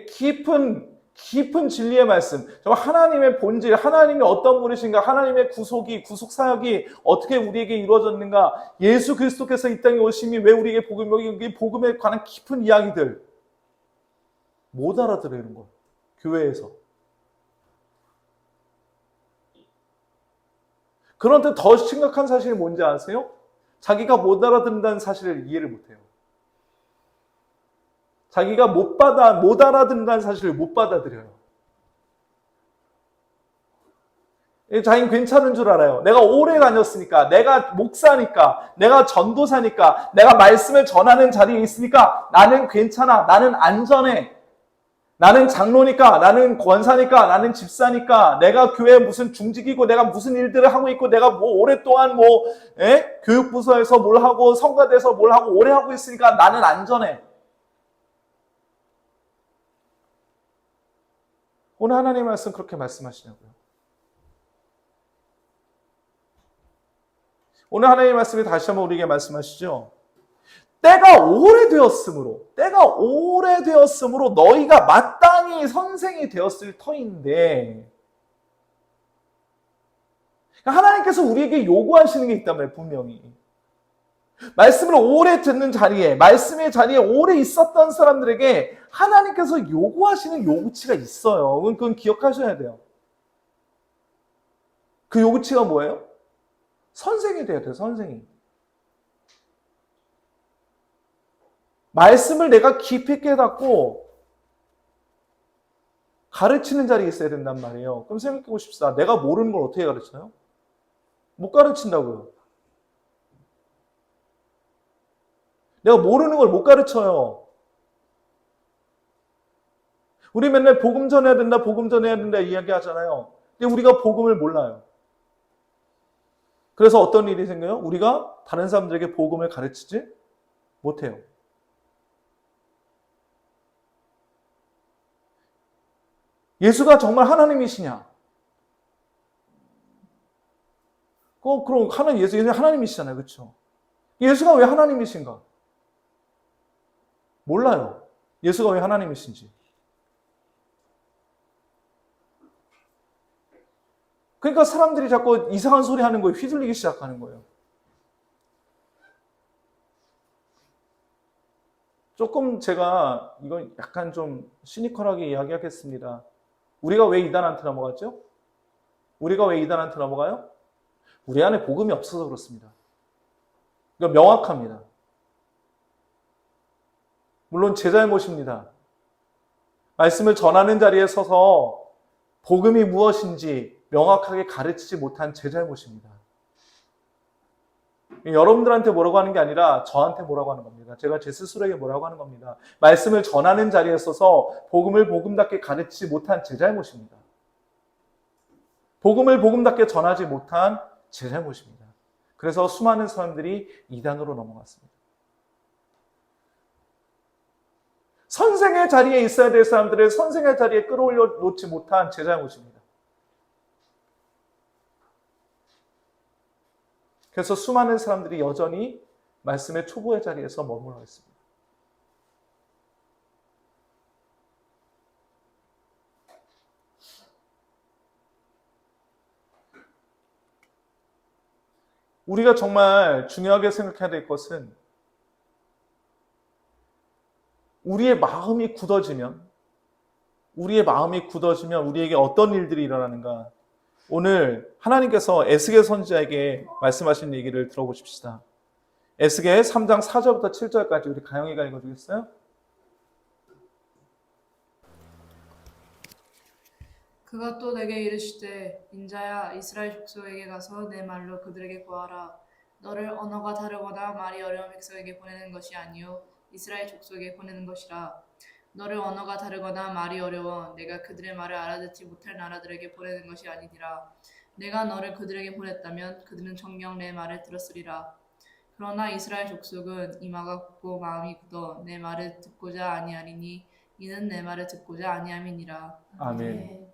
깊은 진리의 말씀, 정말 하나님의 본질, 하나님이 어떤 분이신가, 하나님의 구속 사역이 어떻게 우리에게 이루어졌는가, 예수 그리스도께서 이 땅에 오심이 왜 우리에게 복음에 관한 깊은 이야기들 못 알아들으는 거예요. 교회에서. 그런데 더 심각한 사실이 뭔지 아세요? 자기가 못 알아듣는다는 사실을 이해를 못해요. 자기가 못 알아듣는다는 사실을 못 받아들여요. 자기는 괜찮은 줄 알아요. 내가 오래 다녔으니까, 내가 목사니까, 내가 전도사니까, 내가 말씀을 전하는 자리에 있으니까 나는 괜찮아, 나는 안전해. 나는 장로니까, 나는 권사니까, 나는 집사니까, 내가 교회에 무슨 중직이고, 내가 무슨 일들을 하고 있고, 내가 뭐 오랫동안 교육부서에서 뭘 하고, 성가대에서 뭘 하고, 오래 하고 있으니까 나는 안전해. 오늘 하나님의 말씀 그렇게 말씀하시냐고요. 오늘 하나님의 말씀이 다시 한번 우리에게 말씀하시죠. 때가 오래되었으므로 너희가 마땅히 선생이 되었을 터인데, 하나님께서 우리에게 요구하시는 게 있단 말이에요. 분명히 말씀을 오래 듣는 자리에, 말씀의 자리에 오래 있었던 사람들에게 하나님께서 요구하시는 요구치가 있어요. 그건 기억하셔야 돼요. 그 요구치가 뭐예요? 선생이 돼야 돼요. 선생이. 말씀을 내가 깊이 깨닫고 가르치는 자리에 있어야 된단 말이에요. 그럼 생각해 보십시다. 내가 모르는 걸 어떻게 가르쳐요? 못 가르친다고요. 내가 모르는 걸 못 가르쳐요. 우리 맨날 복음 전해야 된다 이야기하잖아요. 근데 우리가 복음을 몰라요. 그래서 어떤 일이 생겨요? 우리가 다른 사람들에게 복음을 가르치지 못해요. 예수가 정말 하나님이시냐? 그럼 예수 하나님이시잖아요. 그렇죠? 예수가 왜 하나님이신가? 몰라요. 예수가 왜 하나님이신지. 그러니까 사람들이 자꾸 이상한 소리 하는 거에 휘둘리기 시작하는 거예요. 조금 제가 이건 약간 좀 시니컬하게 이야기하겠습니다. 우리가 왜 이단한테 넘어갔죠? 우리가 왜 이단한테 넘어가요? 우리 안에 복음이 없어서 그렇습니다. 이거 명확합니다. 물론 제 잘못입니다. 말씀을 전하는 자리에 서서 복음이 무엇인지 명확하게 가르치지 못한 제 잘못입니다. 여러분들한테 뭐라고 하는 게 아니라 저한테 뭐라고 하는 겁니다. 제가 제 스스로에게 뭐라고 하는 겁니다. 말씀을 전하는 자리에 서서 복음을 복음답게 가르치지 못한 제 잘못입니다. 복음을 복음답게 전하지 못한 제 잘못입니다. 그래서 수많은 사람들이 이단으로 넘어갔습니다. 선생의 자리에 있어야 될 사람들을 선생의 자리에 끌어올려 놓지 못한 제 잘못입니다. 그래서 수많은 사람들이 여전히 말씀의 초보의 자리에서 머물러 있습니다. 우리가 정말 중요하게 생각해야 될 것은 우리의 마음이 굳어지면 우리에게 어떤 일들이 일어나는가? 오늘 하나님께서 에스겔 선지자에게 말씀하신 얘기를 들어보십시다. 에스겔 3장 4절부터 7절까지 우리 가영이가 읽어주겠어요? 그가 또 내게 이르시되 인자야 이스라엘 족속에게 가서 내 말로 그들에게 고하라. 너를 언어가 다르거나 말이 어려운 백성에게 보내는 것이 아니요 이스라엘 족속에게 보내는 것이라. 너를 언어가 다르거나 말이 어려워 내가 그들의 말을 알아듣지 못할 나라들에게 보내는 것이 아니니라. 내가 너를 그들에게 보냈다면 그들은 정녕 내 말을 들었으리라. 그러나 이스라엘 족속은 이마가 굳고 마음이 굳어 내 말을 듣고자 아니하리니 이는 내 말을 듣고자 아니함이니라. 아멘.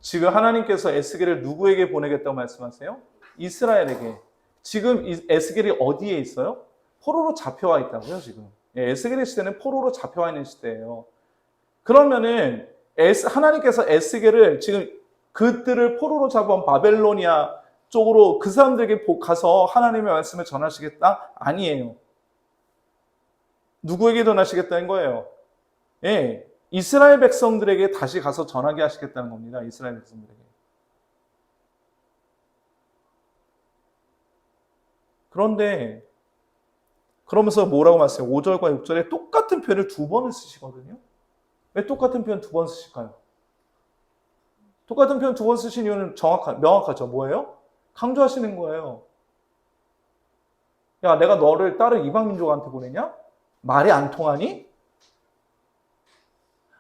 지금 하나님께서 에스겔을 누구에게 보내겠다고 말씀하세요? 이스라엘에게. 지금 에스겔이 어디에 있어요? 포로로 잡혀와 있다고요, 지금. 에스겔의 시대는 포로로 잡혀와 있는 시대예요. 그러면은 하나님께서 에스겔을 지금 그들을 포로로 잡아온 바벨로니아 쪽으로 그 사람들에게 가서 하나님의 말씀을 전하시겠다? 아니에요. 누구에게 전하시겠다는 거예요? 예, 이스라엘 백성들에게 다시 가서 전하게 하시겠다는 겁니다. 이스라엘 백성들에게. 그런데 그러면서 뭐라고 말씀해요? 5절과 6절에 똑같은 표현을 2번을 쓰시거든요. 왜 똑같은 표현 2번 쓰실까요? 똑같은 표현 2번 쓰신 이유는 명확하죠. 뭐예요? 강조하시는 거예요. 야, 내가 너를 다른 이방 민족한테 보내냐? 말이 안 통하니?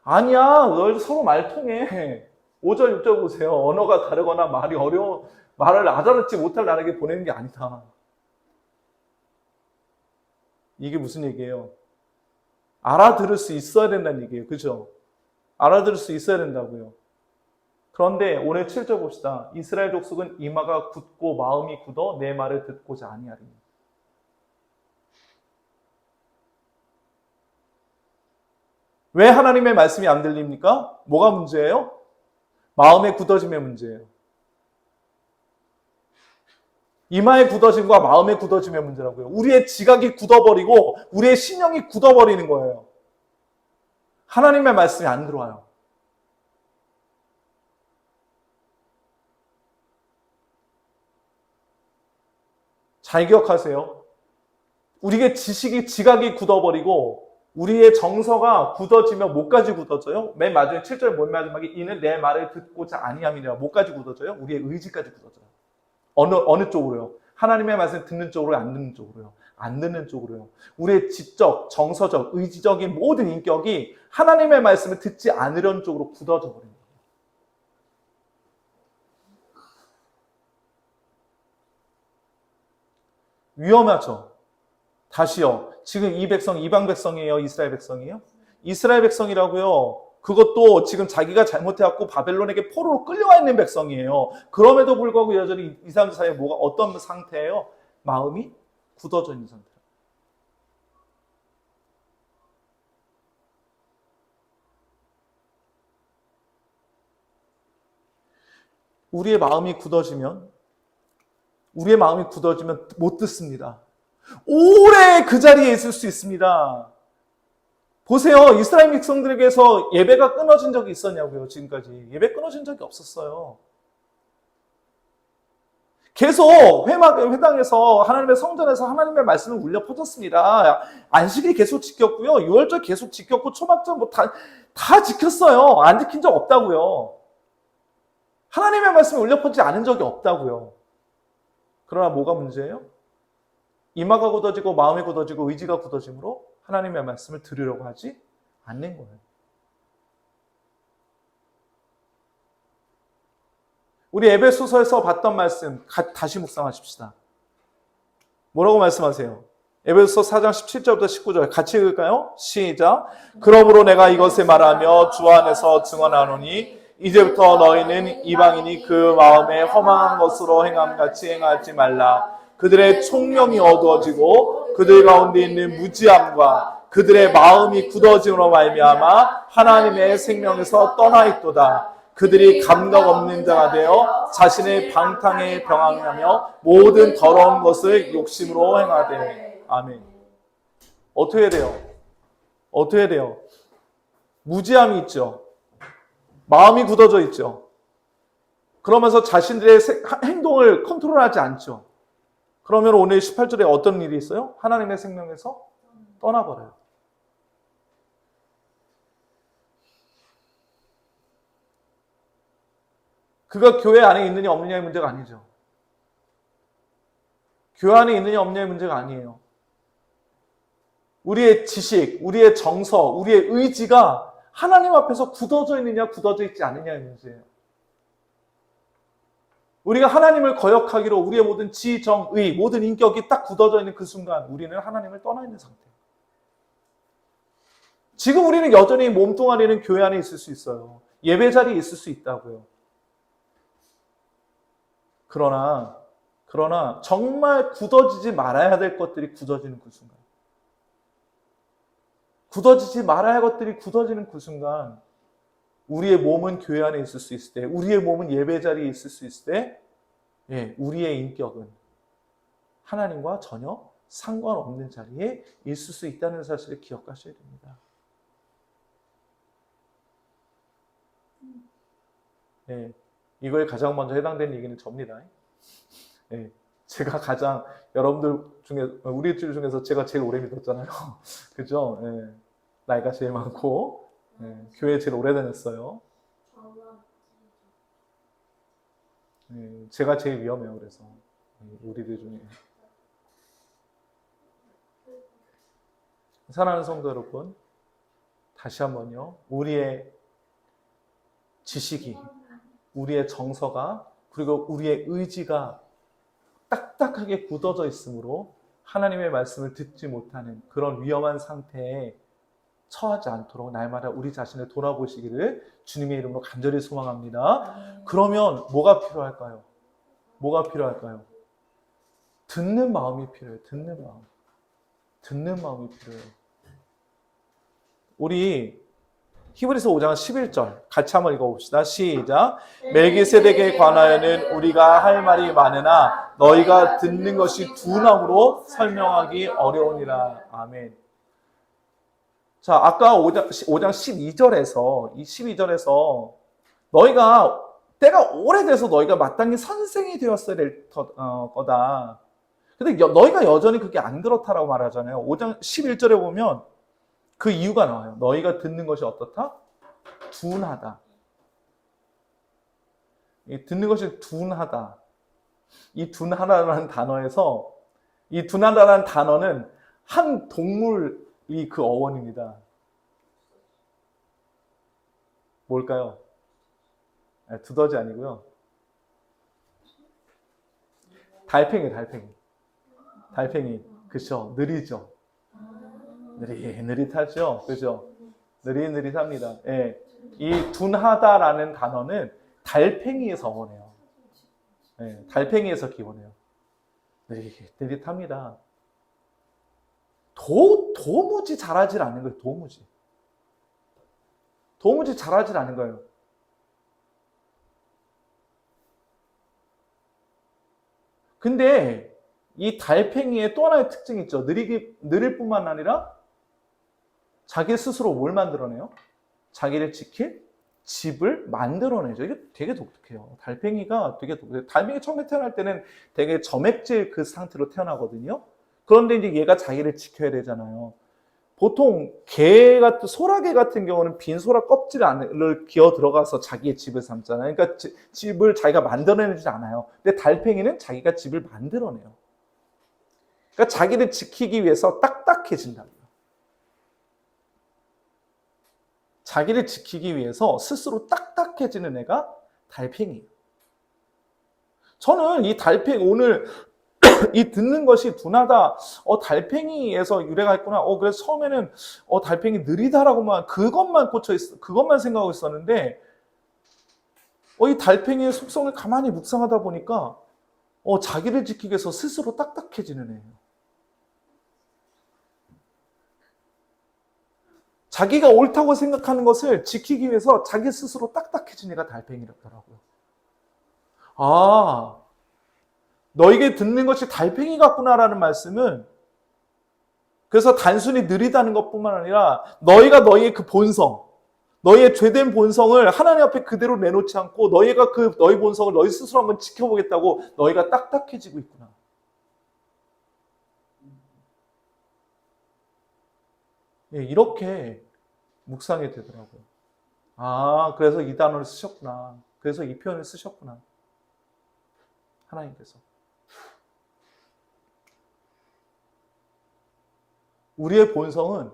아니야, 너희들 서로 말 통해. 5절, 6절 보세요. 언어가 다르거나 말이 어려워, 말을 알아듣지 못할 나라에게 보내는 게 아니다. 이게 무슨 얘기예요? 알아들을 수 있어야 된다는 얘기예요. 그죠? 알아들을 수 있어야 된다고요. 그런데 오늘 7절 봅시다. 이스라엘 족속은 이마가 굳고 마음이 굳어 내 말을 듣고자 아니하리니. 왜 하나님의 말씀이 안 들립니까? 뭐가 문제예요? 마음의 굳어짐의 문제예요. 이마의 굳어짐과 마음의 굳어짐의 문제라고요. 우리의 지각이 굳어버리고 우리의 신령이 굳어버리는 거예요. 하나님의 말씀이 안 들어와요. 잘 기억하세요. 우리의 지각이 굳어버리고 우리의 정서가 굳어지면 뭐까지 굳어져요? 맨 마지막에 7절 맨 마지막에 이는 내 말을 듣고자 아니함이라. 뭐까지 굳어져요? 우리의 의지까지 굳어져요. 어느 쪽으로요? 하나님의 말씀 듣는 쪽으로요? 안 듣는 쪽으로요? 안 듣는 쪽으로요. 우리의 지적, 정서적, 의지적인 모든 인격이 하나님의 말씀을 듣지 않으려는 쪽으로 굳어져 버립니다. 위험하죠. 다시요. 지금 이 백성 이방 백성이에요? 이스라엘 백성이에요? 이스라엘 백성이라고요. 그것도 지금 자기가 잘못해갖고 바벨론에게 포로로 끌려와 있는 백성이에요. 그럼에도 불구하고 여전히 이 사람들 사이에 뭐가 어떤 상태예요? 마음이 굳어져 있는 상태. 우리의 마음이 굳어지면 못 듣습니다. 오래 그 자리에 있을 수 있습니다. 보세요. 이스라엘 백성들에게서 예배가 끊어진 적이 있었냐고요. 지금까지 예배 끊어진 적이 없었어요. 계속 회당에서 하나님의 성전에서 하나님의 말씀을 울려 퍼졌습니다. 안식일 계속 지켰고요. 유월절 계속 지켰고 초막절 뭐 다 지켰어요. 안 지킨 적 없다고요. 하나님의 말씀을 울려 퍼지지 않은 적이 없다고요. 그러나 뭐가 문제예요? 이마가 굳어지고 마음이 굳어지고 의지가 굳어짐으로 하나님의 말씀을 들으려고 하지 않는 거예요. 우리 에베소서에서 봤던 말씀 다시 묵상하십시다. 뭐라고 말씀하세요? 에베소서 4장 17절부터 19절 같이 읽을까요? 시작. 그러므로 내가 이것을 말하며 주 안에서 증언하노니 이제부터 너희는 이방인이 그 마음에 허망한 것으로 행함같이 행하지 말라. 그들의 총명이 어두워지고 그들 가운데 있는 무지함과 그들의 마음이 굳어짐으로 말미암아 하나님의 생명에서 떠나 있도다. 그들이 감각 없는 자가 되어 자신의 방탕에 병행하며 모든 더러운 것을 욕심으로 행하되. 아멘. 어떻게 해야 돼요? 어떻게 해야 돼요? 무지함이 있죠. 마음이 굳어져 있죠. 그러면서 자신들의 행동을 컨트롤하지 않죠. 그러면 오늘 18절에 어떤 일이 있어요? 하나님의 생명에서 떠나버려요. 그가 교회 안에 있느냐 없느냐의 문제가 아니죠. 교회 안에 있느냐 없느냐의 문제가 아니에요. 우리의 지식, 우리의 정서, 우리의 의지가 하나님 앞에서 굳어져 있느냐 굳어져 있지 않느냐의 문제예요. 우리가 하나님을 거역하기로 우리의 모든 지, 정, 의, 모든 인격이 딱 굳어져 있는 그 순간 우리는 하나님을 떠나 있는 상태예요. 지금 우리는 여전히 몸뚱아리는 교회 안에 있을 수 있어요. 예배 자리에 있을 수 있다고요. 그러나 정말 굳어지지 말아야 될 것들이 굳어지는 그 순간, 굳어지지 말아야 할 것들이 굳어지는 그 순간, 우리의 몸은 교회 안에 있을 수 있을 때, 우리의 몸은 예배 자리에 있을 수 있을 때, 우리의 인격은 하나님과 전혀 상관없는 자리에 있을 수 있다는 사실을 기억하셔야 됩니다. 이거에 가장 먼저 해당되는 얘기는 접니다. 제가 가장 여러분들 중에 우리 중에서 제가 제일 오래 믿었잖아요. 그죠? 나이가 제일 많고 교회 제일 오래 다녔어요. 제가 제일 위험해요. 그래서 우리들 중에 사랑하는 성도 여러분, 다시 한번요. 우리의 지식이, 우리의 정서가, 그리고 우리의 의지가 딱딱하게 굳어져 있으므로 하나님의 말씀을 듣지 못하는 그런 위험한 상태에 처하지 않도록 날마다 우리 자신을 돌아보시기를 주님의 이름으로 간절히 소망합니다. 그러면 뭐가 필요할까요? 뭐가 필요할까요? 듣는 마음이 필요해요. 듣는 마음. 듣는 마음이 필요해요. 우리 히브리서 5장 11절 같이 한번 읽어봅시다. 시작. 멜기세덱에 관하여는 우리가 할 말이 많으나 너희가 듣는 것이 둔함으로 설명하기 어려우니라. 아멘. 자, 아까 5장 12절에서 이 12절에서 너희가 때가 오래돼서 너희가 마땅히 선생이 되었어야 될 거다. 근데 너희가 여전히 그게 안 그렇다라고 말하잖아요. 5장 11절에 보면 그 이유가 나와요. 너희가 듣는 것이 어떻다? 둔하다. 듣는 것이 둔하다. 이 둔하다라는 단어에서, 이 둔하다라는 단어는 한 동물이 그 어원입니다. 뭘까요? 두더지 아니고요. 달팽이. 그쵸? 느리죠? 느릿하죠? 그죠? 느릿합니다. 이 둔하다라는 단어는 달팽이에서 오네요. 달팽이에서 기원해요. 느릿합니다. 도무지 자라질 않는 거예요. 도무지 자라질 않은 거예요. 근데 이 달팽이의 또 하나의 특징이 있죠. 느릴 뿐만 아니라 자기 스스로 뭘 만들어내요? 자기를 지킬 집을 만들어내죠. 이게 되게 독특해요. 달팽이가 되게 독특해요. 달팽이 처음에 태어날 때는 되게 점액질 그 상태로 태어나거든요. 그런데 이제 얘가 자기를 지켜야 되잖아요. 보통 개 같은 소라게 같은 경우는 빈 소라 껍질을 기어 들어가서 자기의 집을 삼잖아요. 그러니까 집을 자기가 만들어내지 않아요. 근데 달팽이는 자기가 집을 만들어내요. 그러니까 자기를 지키기 위해서 딱딱해진다고요. 자기를 지키기 위해서 스스로 딱딱해지는 애가 달팽이에요. 저는 이 달팽이 오늘 이 듣는 것이 두나다 달팽이에서 유래가 있구나. 그래서 처음에는 달팽이 느리다라고만 그것만 그것만 생각하고 있었는데 이 달팽이의 속성을 가만히 묵상하다 보니까 자기를 지키기 위해서 스스로 딱딱해지는 애예요. 자기가 옳다고 생각하는 것을 지키기 위해서 자기 스스로 딱딱해진 애가 달팽이라더라고요. 아, 너에게 듣는 것이 달팽이 같구나라는 말씀은 그래서 단순히 느리다는 것뿐만 아니라 너희가 너희의 그 본성, 너희의 죄된 본성을 하나님 앞에 그대로 내놓지 않고 너희가 너희 본성을 너희 스스로 한번 지켜보겠다고 너희가 딱딱해지고 있구나. 예, 이렇게 묵상이 되더라고요. 아, 그래서 이 단어를 쓰셨구나. 그래서 이 표현을 쓰셨구나. 하나님께서. 우리의 본성은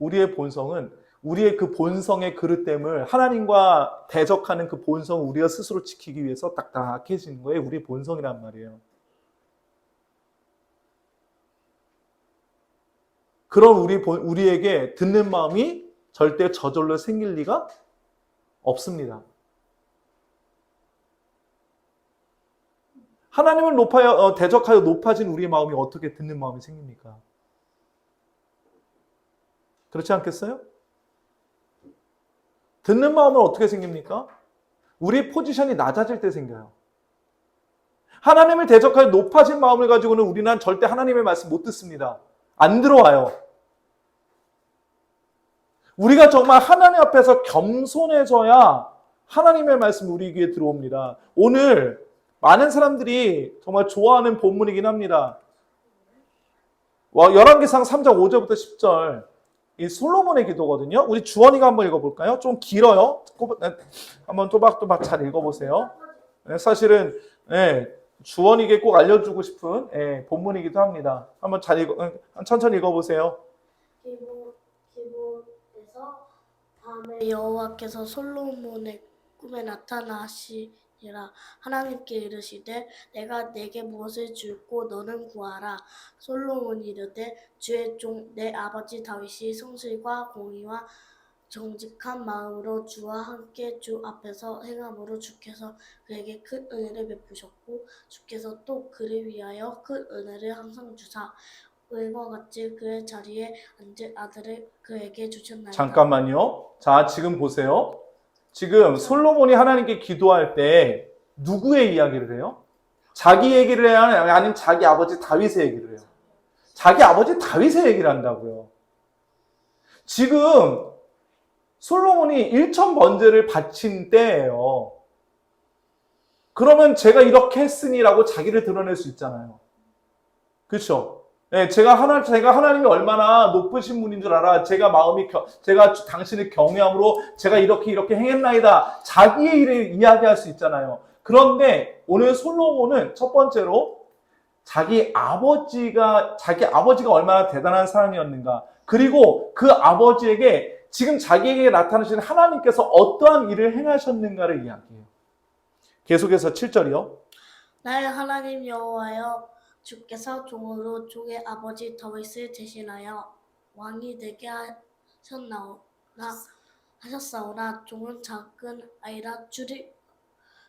우리의 그 본성의 그릇됨을 하나님과 대적하는 그 본성을 우리가 스스로 지키기 위해서 딱딱해지는 거예요. 우리의 본성이란 말이에요. 그런 우리에게 듣는 마음이 절대 저절로 생길 리가 없습니다. 하나님을 대적하여 높아진 우리의 마음이 어떻게 듣는 마음이 생깁니까? 그렇지 않겠어요? 듣는 마음은 어떻게 생깁니까? 우리의 포지션이 낮아질 때 생겨요. 하나님을 대적하여 높아진 마음을 가지고는 우리는 절대 하나님의 말씀 못 듣습니다. 안 들어와요. 우리가 정말 하나님 앞에서 겸손해져야 하나님의 말씀이 우리 귀에 들어옵니다. 오늘 많은 사람들이 정말 좋아하는 본문이긴 합니다. 열왕기상 3장 5절부터 10절 이 솔로몬의 기도거든요. 우리 주원이가 한번 읽어볼까요? 좀 길어요. 한번 또박또박 잘 읽어보세요. 사실은 주원이에게 꼭 알려주고 싶은 본문이기도 합니다. 한번 천천히 읽어보세요. 기브에서 밤에 여호와께서 솔로몬의 꿈에 나타나시니라. 하나님께 이르시되 내가 내게 무엇을 줄고 너는 구하라. 솔로몬이 이르되 주의 종 내 아버지 다윗이 성실과 공의와 정직한 마음으로 주와 함께 주 앞에서 행함으로 주께서 그에게 큰 은혜를 베푸셨고 주께서 또 그를 위하여 큰 은혜를 항상 주사 을과 같이 그의 자리에 앉을 아들을 그에게 주셨나이다. 잠깐만요. 자, 지금 보세요. 지금 솔로몬이 하나님께 기도할 때 누구의 이야기를 해요? 자기 얘기를 해요? 아니면 자기 아버지 다윗의 얘기를 해요? 자기 아버지 다윗의 얘기를 한다고요. 지금 솔로몬이 1,000번제를 바친 때예요. 그러면 제가 이렇게 했으니라고 자기를 드러낼 수 있잖아요. 그렇죠? 제가 하나님이 얼마나 높으신 분인 줄 알아. 제가 당신을 경외함으로 제가 이렇게 행했나이다. 자기의 일을 이야기할 수 있잖아요. 그런데 오늘 솔로몬은 첫 번째로 자기 아버지가 얼마나 대단한 사람이었는가. 그리고 그 아버지에게 지금 자기에게 나타나시는 하나님께서 어떠한 일을 행하셨는가를 이야기해요. 계속해서 7절이요. 나의 하나님 여호와여 주께서 종으로 종의 아버지 다윗을 대신하여 왕이 되게 하셨사오나 종은 작은 아이라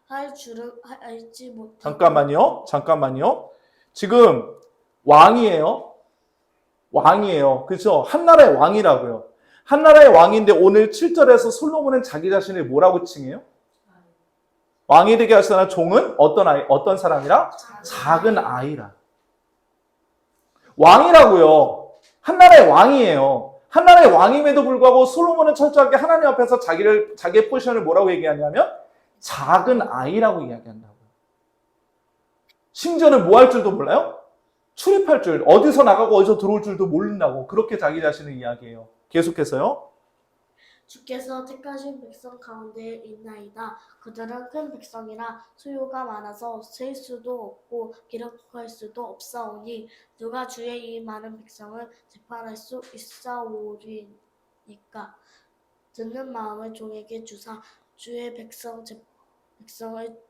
할 줄은 알지 못하고. 잠깐만요. 지금 왕이에요. 그렇죠? 한나라의 왕이라고요. 한나라의 왕인데 오늘 7절에서 솔로몬은 자기 자신을 뭐라고 칭해요? 왕이 되게 하시나 종은 어떤 사람이라? 작은 아이라. 왕이라고요. 한나라의 왕이에요. 하나님의 왕임에도 불구하고 솔로몬은 철저하게 하나님 앞에서 자기의 포지션을 뭐라고 얘기하냐면 작은 아이라고 이야기한다고요. 심지어는 뭐 할 줄도 몰라요? 출입할 줄, 어디서 나가고 어디서 들어올 줄도 모른다고 그렇게 자기 자신을 이야기해요. 계속해서요. 주께서 택하신 백성 가운데 있나이다. 그들은 큰 백성이라 수요가 많아서 셀 수도 없고 기록할 수도 없사오니 누가 주의 이 많은 백성을 재판할 수 있사오리니까 듣는 마음을 종에게 주사 주의 백성을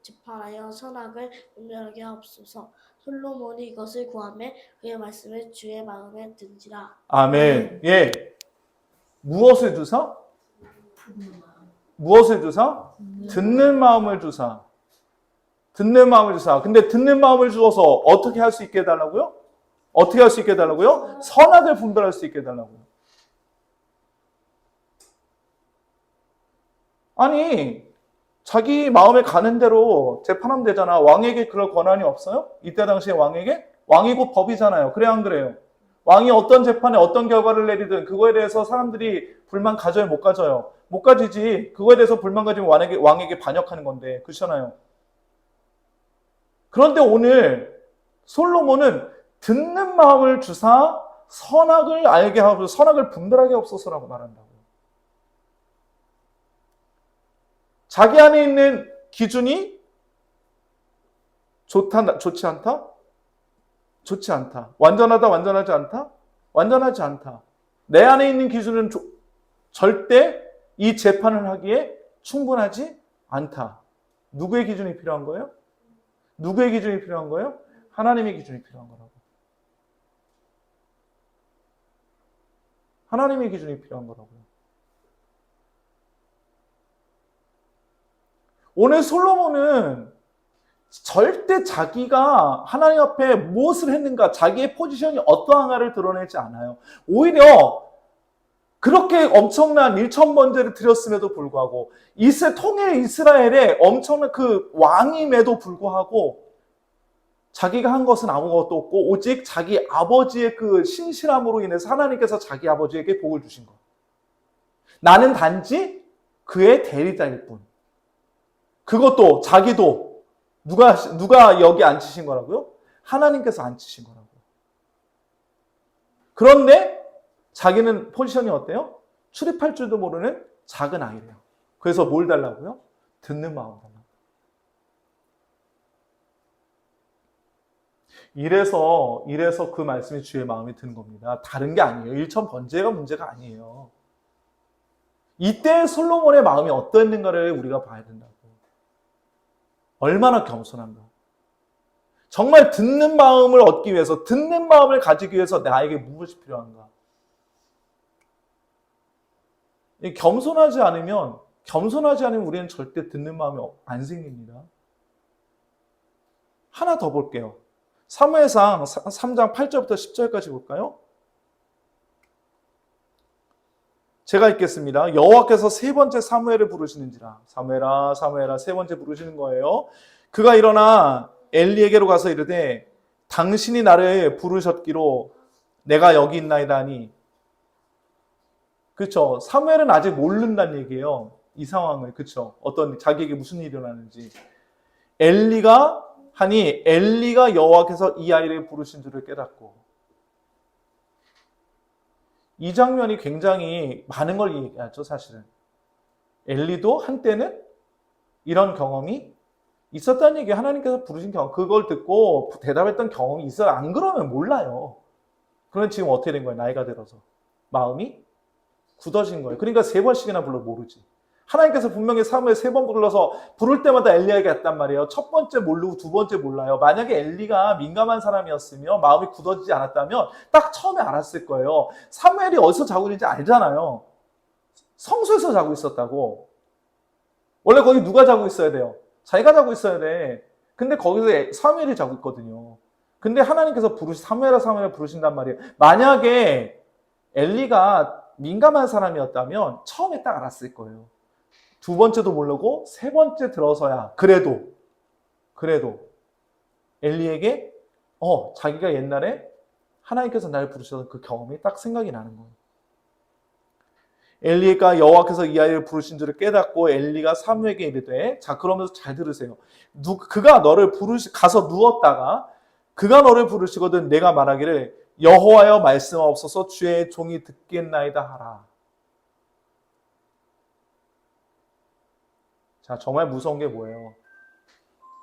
재판하여 선악을 분별하게 하옵소서. 솔로몬이 이것을 구하매 그의 말씀을 주의 마음에 든지라. 아멘. 예. 무엇을 주사? 무엇을 주사? 듣는 마음을 주사. 듣는 마음을 주사. 근데 듣는 마음을 주어서 어떻게 할 수 있게 해달라고요? 어떻게 할 수 있게 해달라고요? 선악을 분별할 수 있게 해달라고요. 아니, 자기 마음에 가는 대로 재판하면 되잖아. 왕에게 그럴 권한이 없어요? 이때 당시에 왕에게? 왕이 곧 법이잖아요. 그래 안 그래요? 왕이 어떤 재판에 어떤 결과를 내리든 그거에 대해서 사람들이 불만 가져요? 못 가져요? 못 가지지. 그거에 대해서 불만 가지면 왕에게 반역하는 건데. 그렇잖아요. 그런데 오늘 솔로몬은 듣는 마음을 주사 선악을 알게 하고 선악을 분별하게 없어서라고 말한다고요. 자기 안에 있는 기준이 좋다, 좋지 않다? 좋지 않다. 완전하다, 완전하지 않다? 완전하지 않다. 내 안에 있는 기준은 절대 이 재판을 하기에 충분하지 않다. 누구의 기준이 필요한 거예요? 누구의 기준이 필요한 거예요? 하나님의 기준이 필요한 거라고. 하나님의 기준이 필요한 거라고요. 오늘 솔로몬은 절대 자기가 하나님 앞에 무엇을 했는가, 자기의 포지션이 어떠한가를 드러내지 않아요. 오히려 그렇게 엄청난 1,000번제를 드렸음에도 불구하고 통일 이스라엘의 엄청난 그 왕임에도 불구하고 자기가 한 것은 아무것도 없고 오직 자기 아버지의 그 신실함으로 인해서 하나님께서 자기 아버지에게 복을 주신 것. 나는 단지 그의 대리자일 뿐. 그것도 자기도 누가 여기 앉히신 거라고요? 하나님께서 앉히신 거라고요. 그런데 자기는 포지션이 어때요? 출입할 줄도 모르는 작은 아이래요. 그래서 뭘 달라고요? 듣는 마음 달라고. 이래서 그 말씀이 주의 마음에 드는 겁니다. 다른 게 아니에요. 1,000번제가 문제가 아니에요. 이때 솔로몬의 마음이 어떠했는가를 우리가 봐야 된다고. 얼마나 겸손한가. 정말 듣는 마음을 얻기 위해서, 듣는 마음을 가지기 위해서 나에게 무엇이 필요한가. 겸손하지 않으면 우리는 절대 듣는 마음이 안 생깁니다. 하나 더 볼게요. 사무엘상 3장 8절부터 10절까지 볼까요? 제가 읽겠습니다. 여호와께서 세 번째 사무엘을 부르시는지라. 사무엘아, 사무엘아, 세 번째 부르시는 거예요. 그가 일어나 엘리에게로 가서 이르되 당신이 나를 부르셨기로 내가 여기 있나이다 하니. 그렇죠. 사무엘은 아직 모른다는 얘기예요. 이 상황을. 그렇죠. 어떤 자기에게 무슨 일이 일어나는지. 엘리가 여호와께서 이 아이를 부르신 줄을 깨닫고. 이 장면이 굉장히 많은 걸 얘기하죠, 사실은. 엘리도 한때는 이런 경험이 있었다는 얘기, 하나님께서 부르신 경험, 그걸 듣고 대답했던 경험이 있어요. 안 그러면 몰라요. 그러면 지금 어떻게 된 거예요? 나이가 들어서. 마음이 굳어진 거예요. 그러니까 3번씩이나 불러 모르지. 하나님께서 분명히 사무엘 3번 불러서 부를 때마다 엘리에게 했단 말이에요. 첫 번째 모르고 두 번째 몰라요. 만약에 엘리가 민감한 사람이었으면, 마음이 굳어지지 않았다면 딱 처음에 알았을 거예요. 사무엘이 어디서 자고 있는지 알잖아요. 성소에서 자고 있었다고. 원래 거기 누가 자고 있어야 돼요? 자기가 자고 있어야 돼. 근데 거기서 사무엘이 자고 있거든요. 근데 하나님께서 사무엘아 부르신단 말이에요. 만약에 엘리가 민감한 사람이었다면 처음에 딱 알았을 거예요. 두 번째도 모르고 세 번째 들어서야 그래도 엘리에게 자기가 옛날에 하나님께서 나를 부르셔서 그 경험이 딱 생각이 나는 거예요. 엘리가 여호와께서 이 아이를 부르신 줄을 깨닫고 엘리가 사무엘에게 이르되, 자 그러면서 잘 들으세요. 그가 너를 가서 누웠다가 그가 너를 부르시거든 내가 말하기를 여호와여 말씀하옵소서 주의 종이 듣겠나이다 하라. 자, 정말 무서운 게 뭐예요?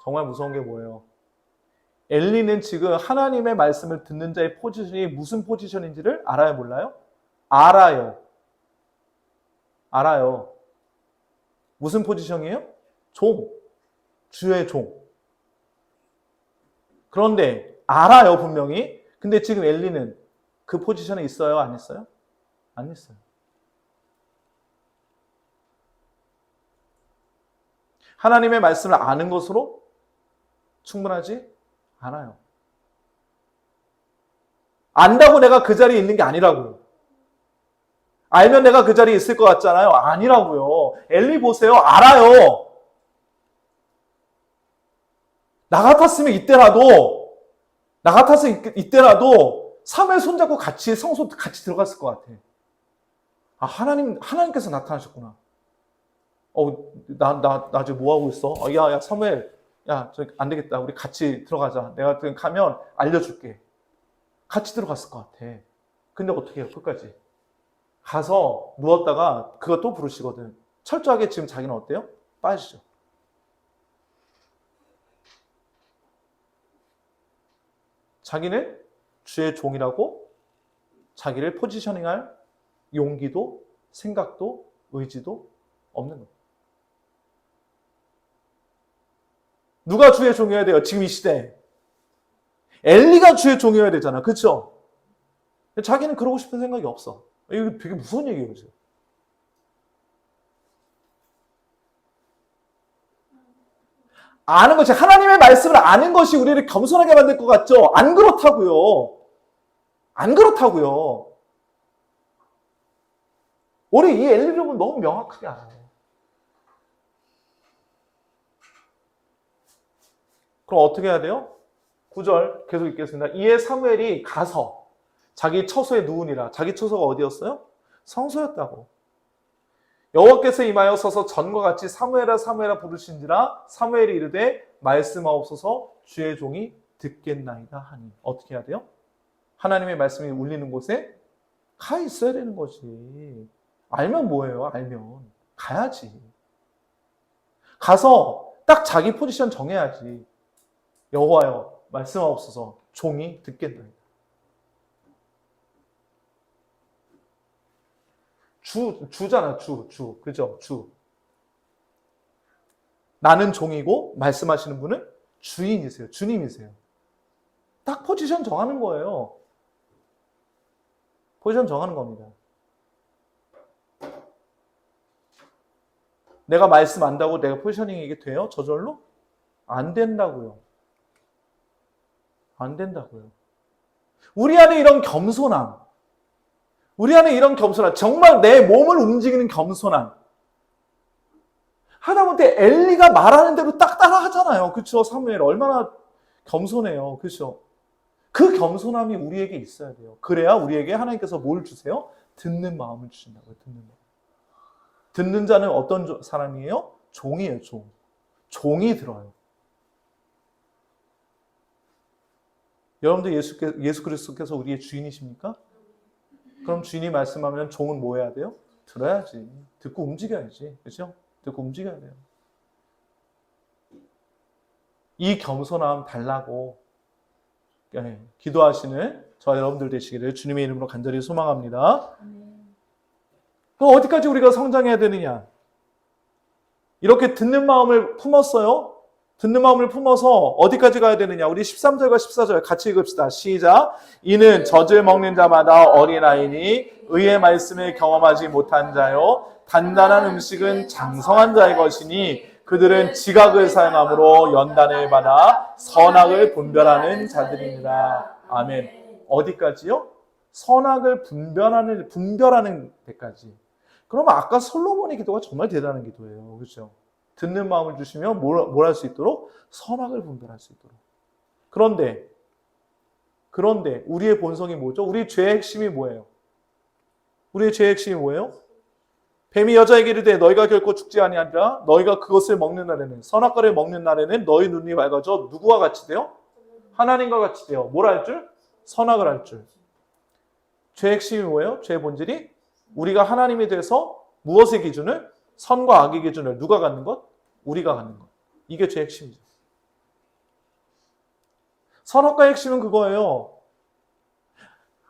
정말 무서운 게 뭐예요? 엘리는 지금 하나님의 말씀을 듣는 자의 포지션이 무슨 포지션인지를 알아요, 몰라요? 알아요. 알아요. 무슨 포지션이에요? 종. 주의 종. 그런데 알아요, 분명히. 근데 지금 엘리는 그 포지션에 있어요, 안 있어요? 안 있어요. 하나님의 말씀을 아는 것으로 충분하지 않아요. 안다고 내가 그 자리에 있는 게 아니라고요. 알면 내가 그 자리에 있을 것 같잖아요. 아니라고요. 엘리 보세요. 알아요. 나 같았으면 이때라도 사무엘 손잡고 같이 성소 같이 들어갔을 것 같아. 아, 하나님께서 나타나셨구나. 나 지금 뭐 하고 있어? 야, 사무엘. 야, 안 되겠다. 우리 같이 들어가자. 내가 가면 알려줄게. 같이 들어갔을 것 같아. 근데 어떻게 해요? 끝까지. 가서 누웠다가 그거 또 부르시거든. 철저하게 지금 자기는 어때요? 빠지죠. 자기는 주의 종이라고 자기를 포지셔닝할 용기도 생각도 의지도 없는 거예요. 누가 주의 종이어야 돼요? 지금 이 시대에. 엘리가 주의 종이어야 되잖아. 그렇죠? 자기는 그러고 싶은 생각이 없어. 이거 되게 무서운 얘기예요. 그죠? 아는 것이, 하나님의 말씀을 아는 것이 우리를 겸손하게 만들 것 같죠? 안 그렇다고요. 안 그렇다고요. 우리 이 엘리를 너무 명확하게 알아요. 그럼 어떻게 해야 돼요? 9절 계속 읽겠습니다. 이에 사무엘이 가서 자기 처소에 누우니라. 자기 처소가 어디였어요? 성소였다고. 여호와께서 임하여 서서 전과 같이 사무엘아 사무엘아 부르신지라. 사무엘이 이르되 말씀하옵소서 주의 종이 듣겠나이다 하니. 어떻게 해야 돼요? 하나님의 말씀이 울리는 곳에 가 있어야 되는 거지. 알면 뭐예요? 알면 가야지. 가서 딱 자기 포지션 정해야지. 여호와여 말씀하옵소서 종이 듣겠나이다. 주잖아. 그죠? 주. 나는 종이고 말씀하시는 분은 주인이세요. 주님이세요. 딱 포지션 정하는 거예요. 포지션 정하는 겁니다. 내가 말씀 안다고 내가 포지셔닝이 이게 돼요? 저절로? 안 된다고요. 안 된다고요. 우리 안에 이런 겸손함, 정말 내 몸을 움직이는 겸손함. 하다못해 엘리가 말하는 대로 딱 따라 하잖아요. 그렇죠? 사무엘 얼마나 겸손해요. 그렇죠? 그 겸손함이 우리에게 있어야 돼요. 그래야 우리에게 하나님께서 뭘 주세요? 듣는 마음을 주신다고요. 듣는 마음. 듣는 자는 어떤 사람이에요? 종이에요. 종이 들어요. 여러분들 예수 그리스도께서 우리의 주인이십니까? 그럼 주인이 말씀하면 종은 뭐 해야 돼요? 들어야지. 듣고 움직여야지. 그렇죠? 듣고 움직여야 돼요. 이 겸손함 달라고 기도하시는 저 여러분들 되시기를 주님의 이름으로 간절히 소망합니다. 그럼 어디까지 우리가 성장해야 되느냐? 이렇게 듣는 마음을 품었어요. 듣는 마음을 품어서 어디까지 가야 되느냐? 우리 13절과 14절 같이 읽읍시다. 시작. 이는 젖을 먹는 자마다 어린아이니 의의 말씀을 경험하지 못한 자요 단단한 음식은 장성한 자의 것이니 그들은 지각을 사용함으로 연단을 받아 선악을 분별하는 자들이니라. 아멘. 어디까지요? 선악을 분별하는 데까지. 그러면 아까 솔로몬의 기도가 정말 대단한 기도예요. 그렇죠? 듣는 마음을 주시면 뭘 할 수 있도록? 선악을 분별할 수 있도록. 그런데 우리의 본성이 뭐죠? 우리의 죄의 핵심이 뭐예요? 우리의 죄의 핵심이 뭐예요? 뱀이 여자에게 이르되 너희가 결코 죽지 아니하리라. 너희가 그것을 먹는 날에는, 선악과를 먹는 날에는 너희 눈이 밝아져 누구와 같이 돼요? 하나님과 같이 돼요. 뭘 할 줄? 선악을 할 줄. 죄의 핵심이 뭐예요? 죄의 본질이 우리가 하나님에 대해서 무엇의 기준을? 선과 악의 기준을 누가 갖는 것? 우리가 갖는 것. 이게 죄의 핵심이죠. 선악과의 핵심은 그거예요.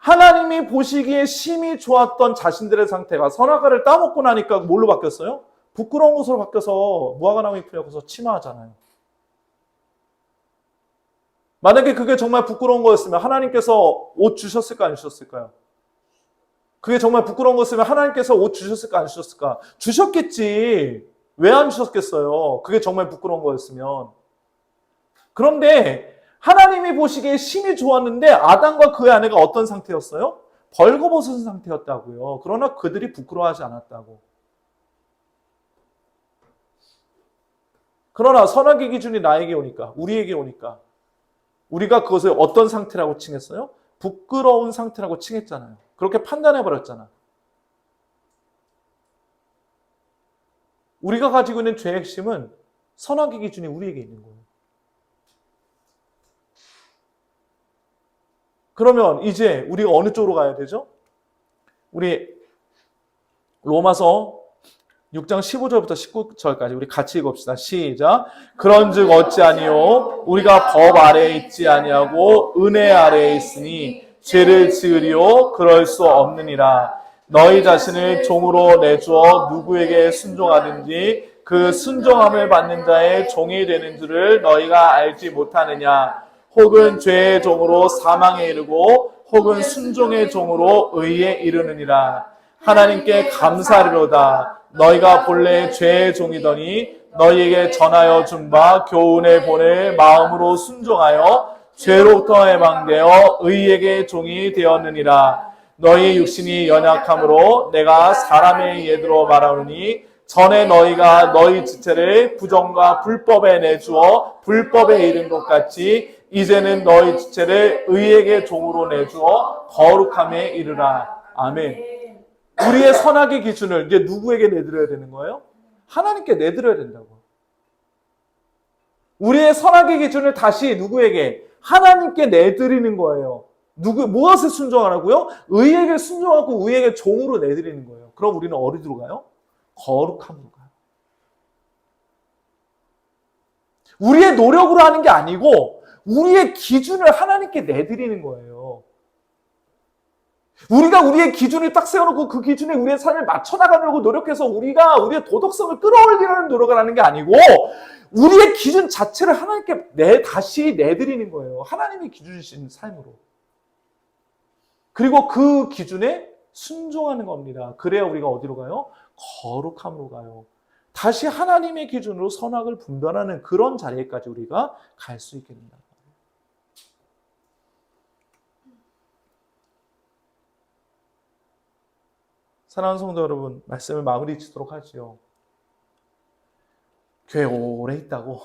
하나님이 보시기에 심히 좋았던 자신들의 상태가 선악과를 따먹고 나니까 뭘로 바뀌었어요? 부끄러운 것으로 바뀌어서 무화과나무 잎을 엮어서 침하하잖아요. 만약에 그게 정말 부끄러운 거였으면 하나님께서 옷 주셨을까 안 주셨을까요? 그게 정말 부끄러운 거였으면 하나님께서 옷 주셨을까 안 주셨을까? 주셨겠지. 왜 안 주셨겠어요? 그게 정말 부끄러운 거였으면. 그런데 하나님이 보시기에 심히 좋았는데 아담과 그의 아내가 어떤 상태였어요? 벌거벗은 상태였다고요. 그러나 그들이 부끄러워하지 않았다고. 그러나 선악의 기준이 나에게 오니까, 우리에게 오니까 우리가 그것을 어떤 상태라고 칭했어요? 부끄러운 상태라고 칭했잖아요. 그렇게 판단해버렸잖아. 우리가 가지고 있는 죄의 핵심은 선악의 기준이 우리에게 있는 거예요. 그러면 이제 우리가 어느 쪽으로 가야 되죠? 우리 로마서 6장 15절부터 19절까지 우리 같이 읽읍시다. 시작. 그런즉 어찌하니요? 우리가 법 아래에 있지 아니하고 은혜 아래에 있으니 죄를 지으리요? 그럴 수 없느니라. 너희 자신을 종으로 내주어 누구에게 순종하든지 그 순종함을 받는 자의 종이 되는 줄을 너희가 알지 못하느냐? 혹은 죄의 종으로 사망에 이르고 혹은 순종의 종으로 의에 이르느니라. 하나님께 감사하리로다. 너희가 본래 죄의 종이더니 너희에게 전하여 준 바 교훈의 본을 마음으로 순종하여 죄로부터 해방되어 의에게 종이 되었느니라. 너희 육신이 연약함으로 내가 사람의 예대로 말하노니 전에 너희가 너희 지체를 부정과 불법에 내주어 불법에 이른 것 같이 이제는 너희 지체를 의에게 종으로 내주어 거룩함에 이르라. 아멘. 우리의 선악의 기준을 이제 누구에게 내드려야 되는 거예요? 하나님께 내드려야 된다고. 우리의 선악의 기준을 다시 누구에게? 하나님께 내드리는 거예요. 무엇을 순종하라고요? 의에게 순종하고 의에게 종으로 내드리는 거예요. 그럼 우리는 어디로 가요? 거룩함으로 가요. 우리의 노력으로 하는 게 아니고 우리의 기준을 하나님께 내드리는 거예요. 우리가 우리의 기준을 딱 세워놓고 그 기준에 우리의 삶을 맞춰나가려고 노력해서 우리가 우리의 도덕성을 끌어올리려는 노력을 하는 게 아니고 우리의 기준 자체를 하나님께 다시 내드리는 거예요. 하나님이 기준이신 삶으로. 그리고 그 기준에 순종하는 겁니다. 그래야 우리가 어디로 가요? 거룩함으로 가요. 다시 하나님의 기준으로 선악을 분별하는 그런 자리에까지 우리가 갈 수 있게 된다. 사랑하는 성도 여러분, 말씀을 마무리 짓도록 하지요. 교회 오래 있다고,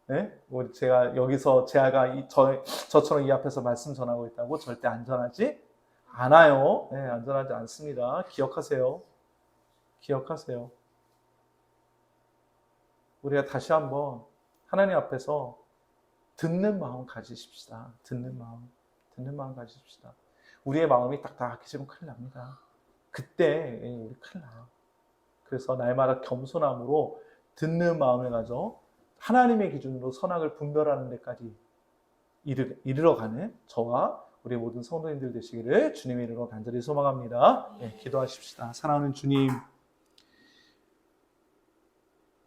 네? 제가 여기서 제가 저처럼 이 앞에서 말씀 전하고 있다고 절대 안전하지 않아요. 네, 안전하지 않습니다. 기억하세요. 기억하세요. 우리가 다시 한번 하나님 앞에서 듣는 마음 가지십시다. 듣는 마음 가지십시다. 우리의 마음이 딱딱해지면 큰일 납니다. 그때 우리 큰일 나요. 그래서 날마다 겸손함으로 듣는 마음을 가져 하나님의 기준으로 선악을 분별하는 데까지 이르러가는 저와 우리 모든 성도님들 되시기를 주님의 이름으로 간절히 소망합니다. 네, 기도하십시다. 사랑하는 주님,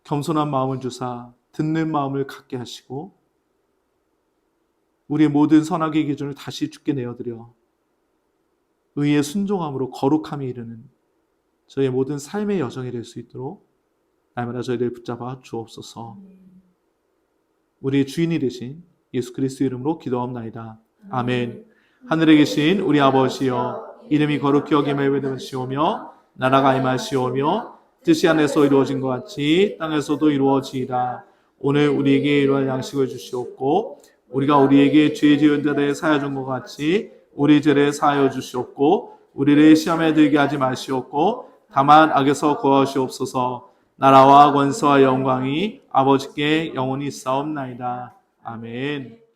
겸손한 마음을 주사 듣는 마음을 갖게 하시고 우리의 모든 선악의 기준을 다시 주께 내어드려 의의 순종함으로 거룩함에 이르는 저희의 모든 삶의 여정이 될 수 있도록 날마다 저희를 붙잡아 주옵소서. 우리의 주인이 되신 예수 그리스도 이름으로 기도하옵나이다. 아멘. 하늘에 계신 우리 아버지여, 이름이 거룩히 여김을 받으시오며 나라가 임하시오며 뜻이 하늘에서 이루어진 것 같이 땅에서도 이루어지이다. 오늘 우리에게 일용할 양식을 주시옵고 우리가 우리에게 죄 지은 자들의 사하여 준 것 같이 우리 죄를 사하여 주시옵고 우리를 시험에 들게 하지 마시옵고 다만 악에서 구하시옵소서. 나라와 권세와 영광이 아버지께 영원히 있사옵나이다. 아멘.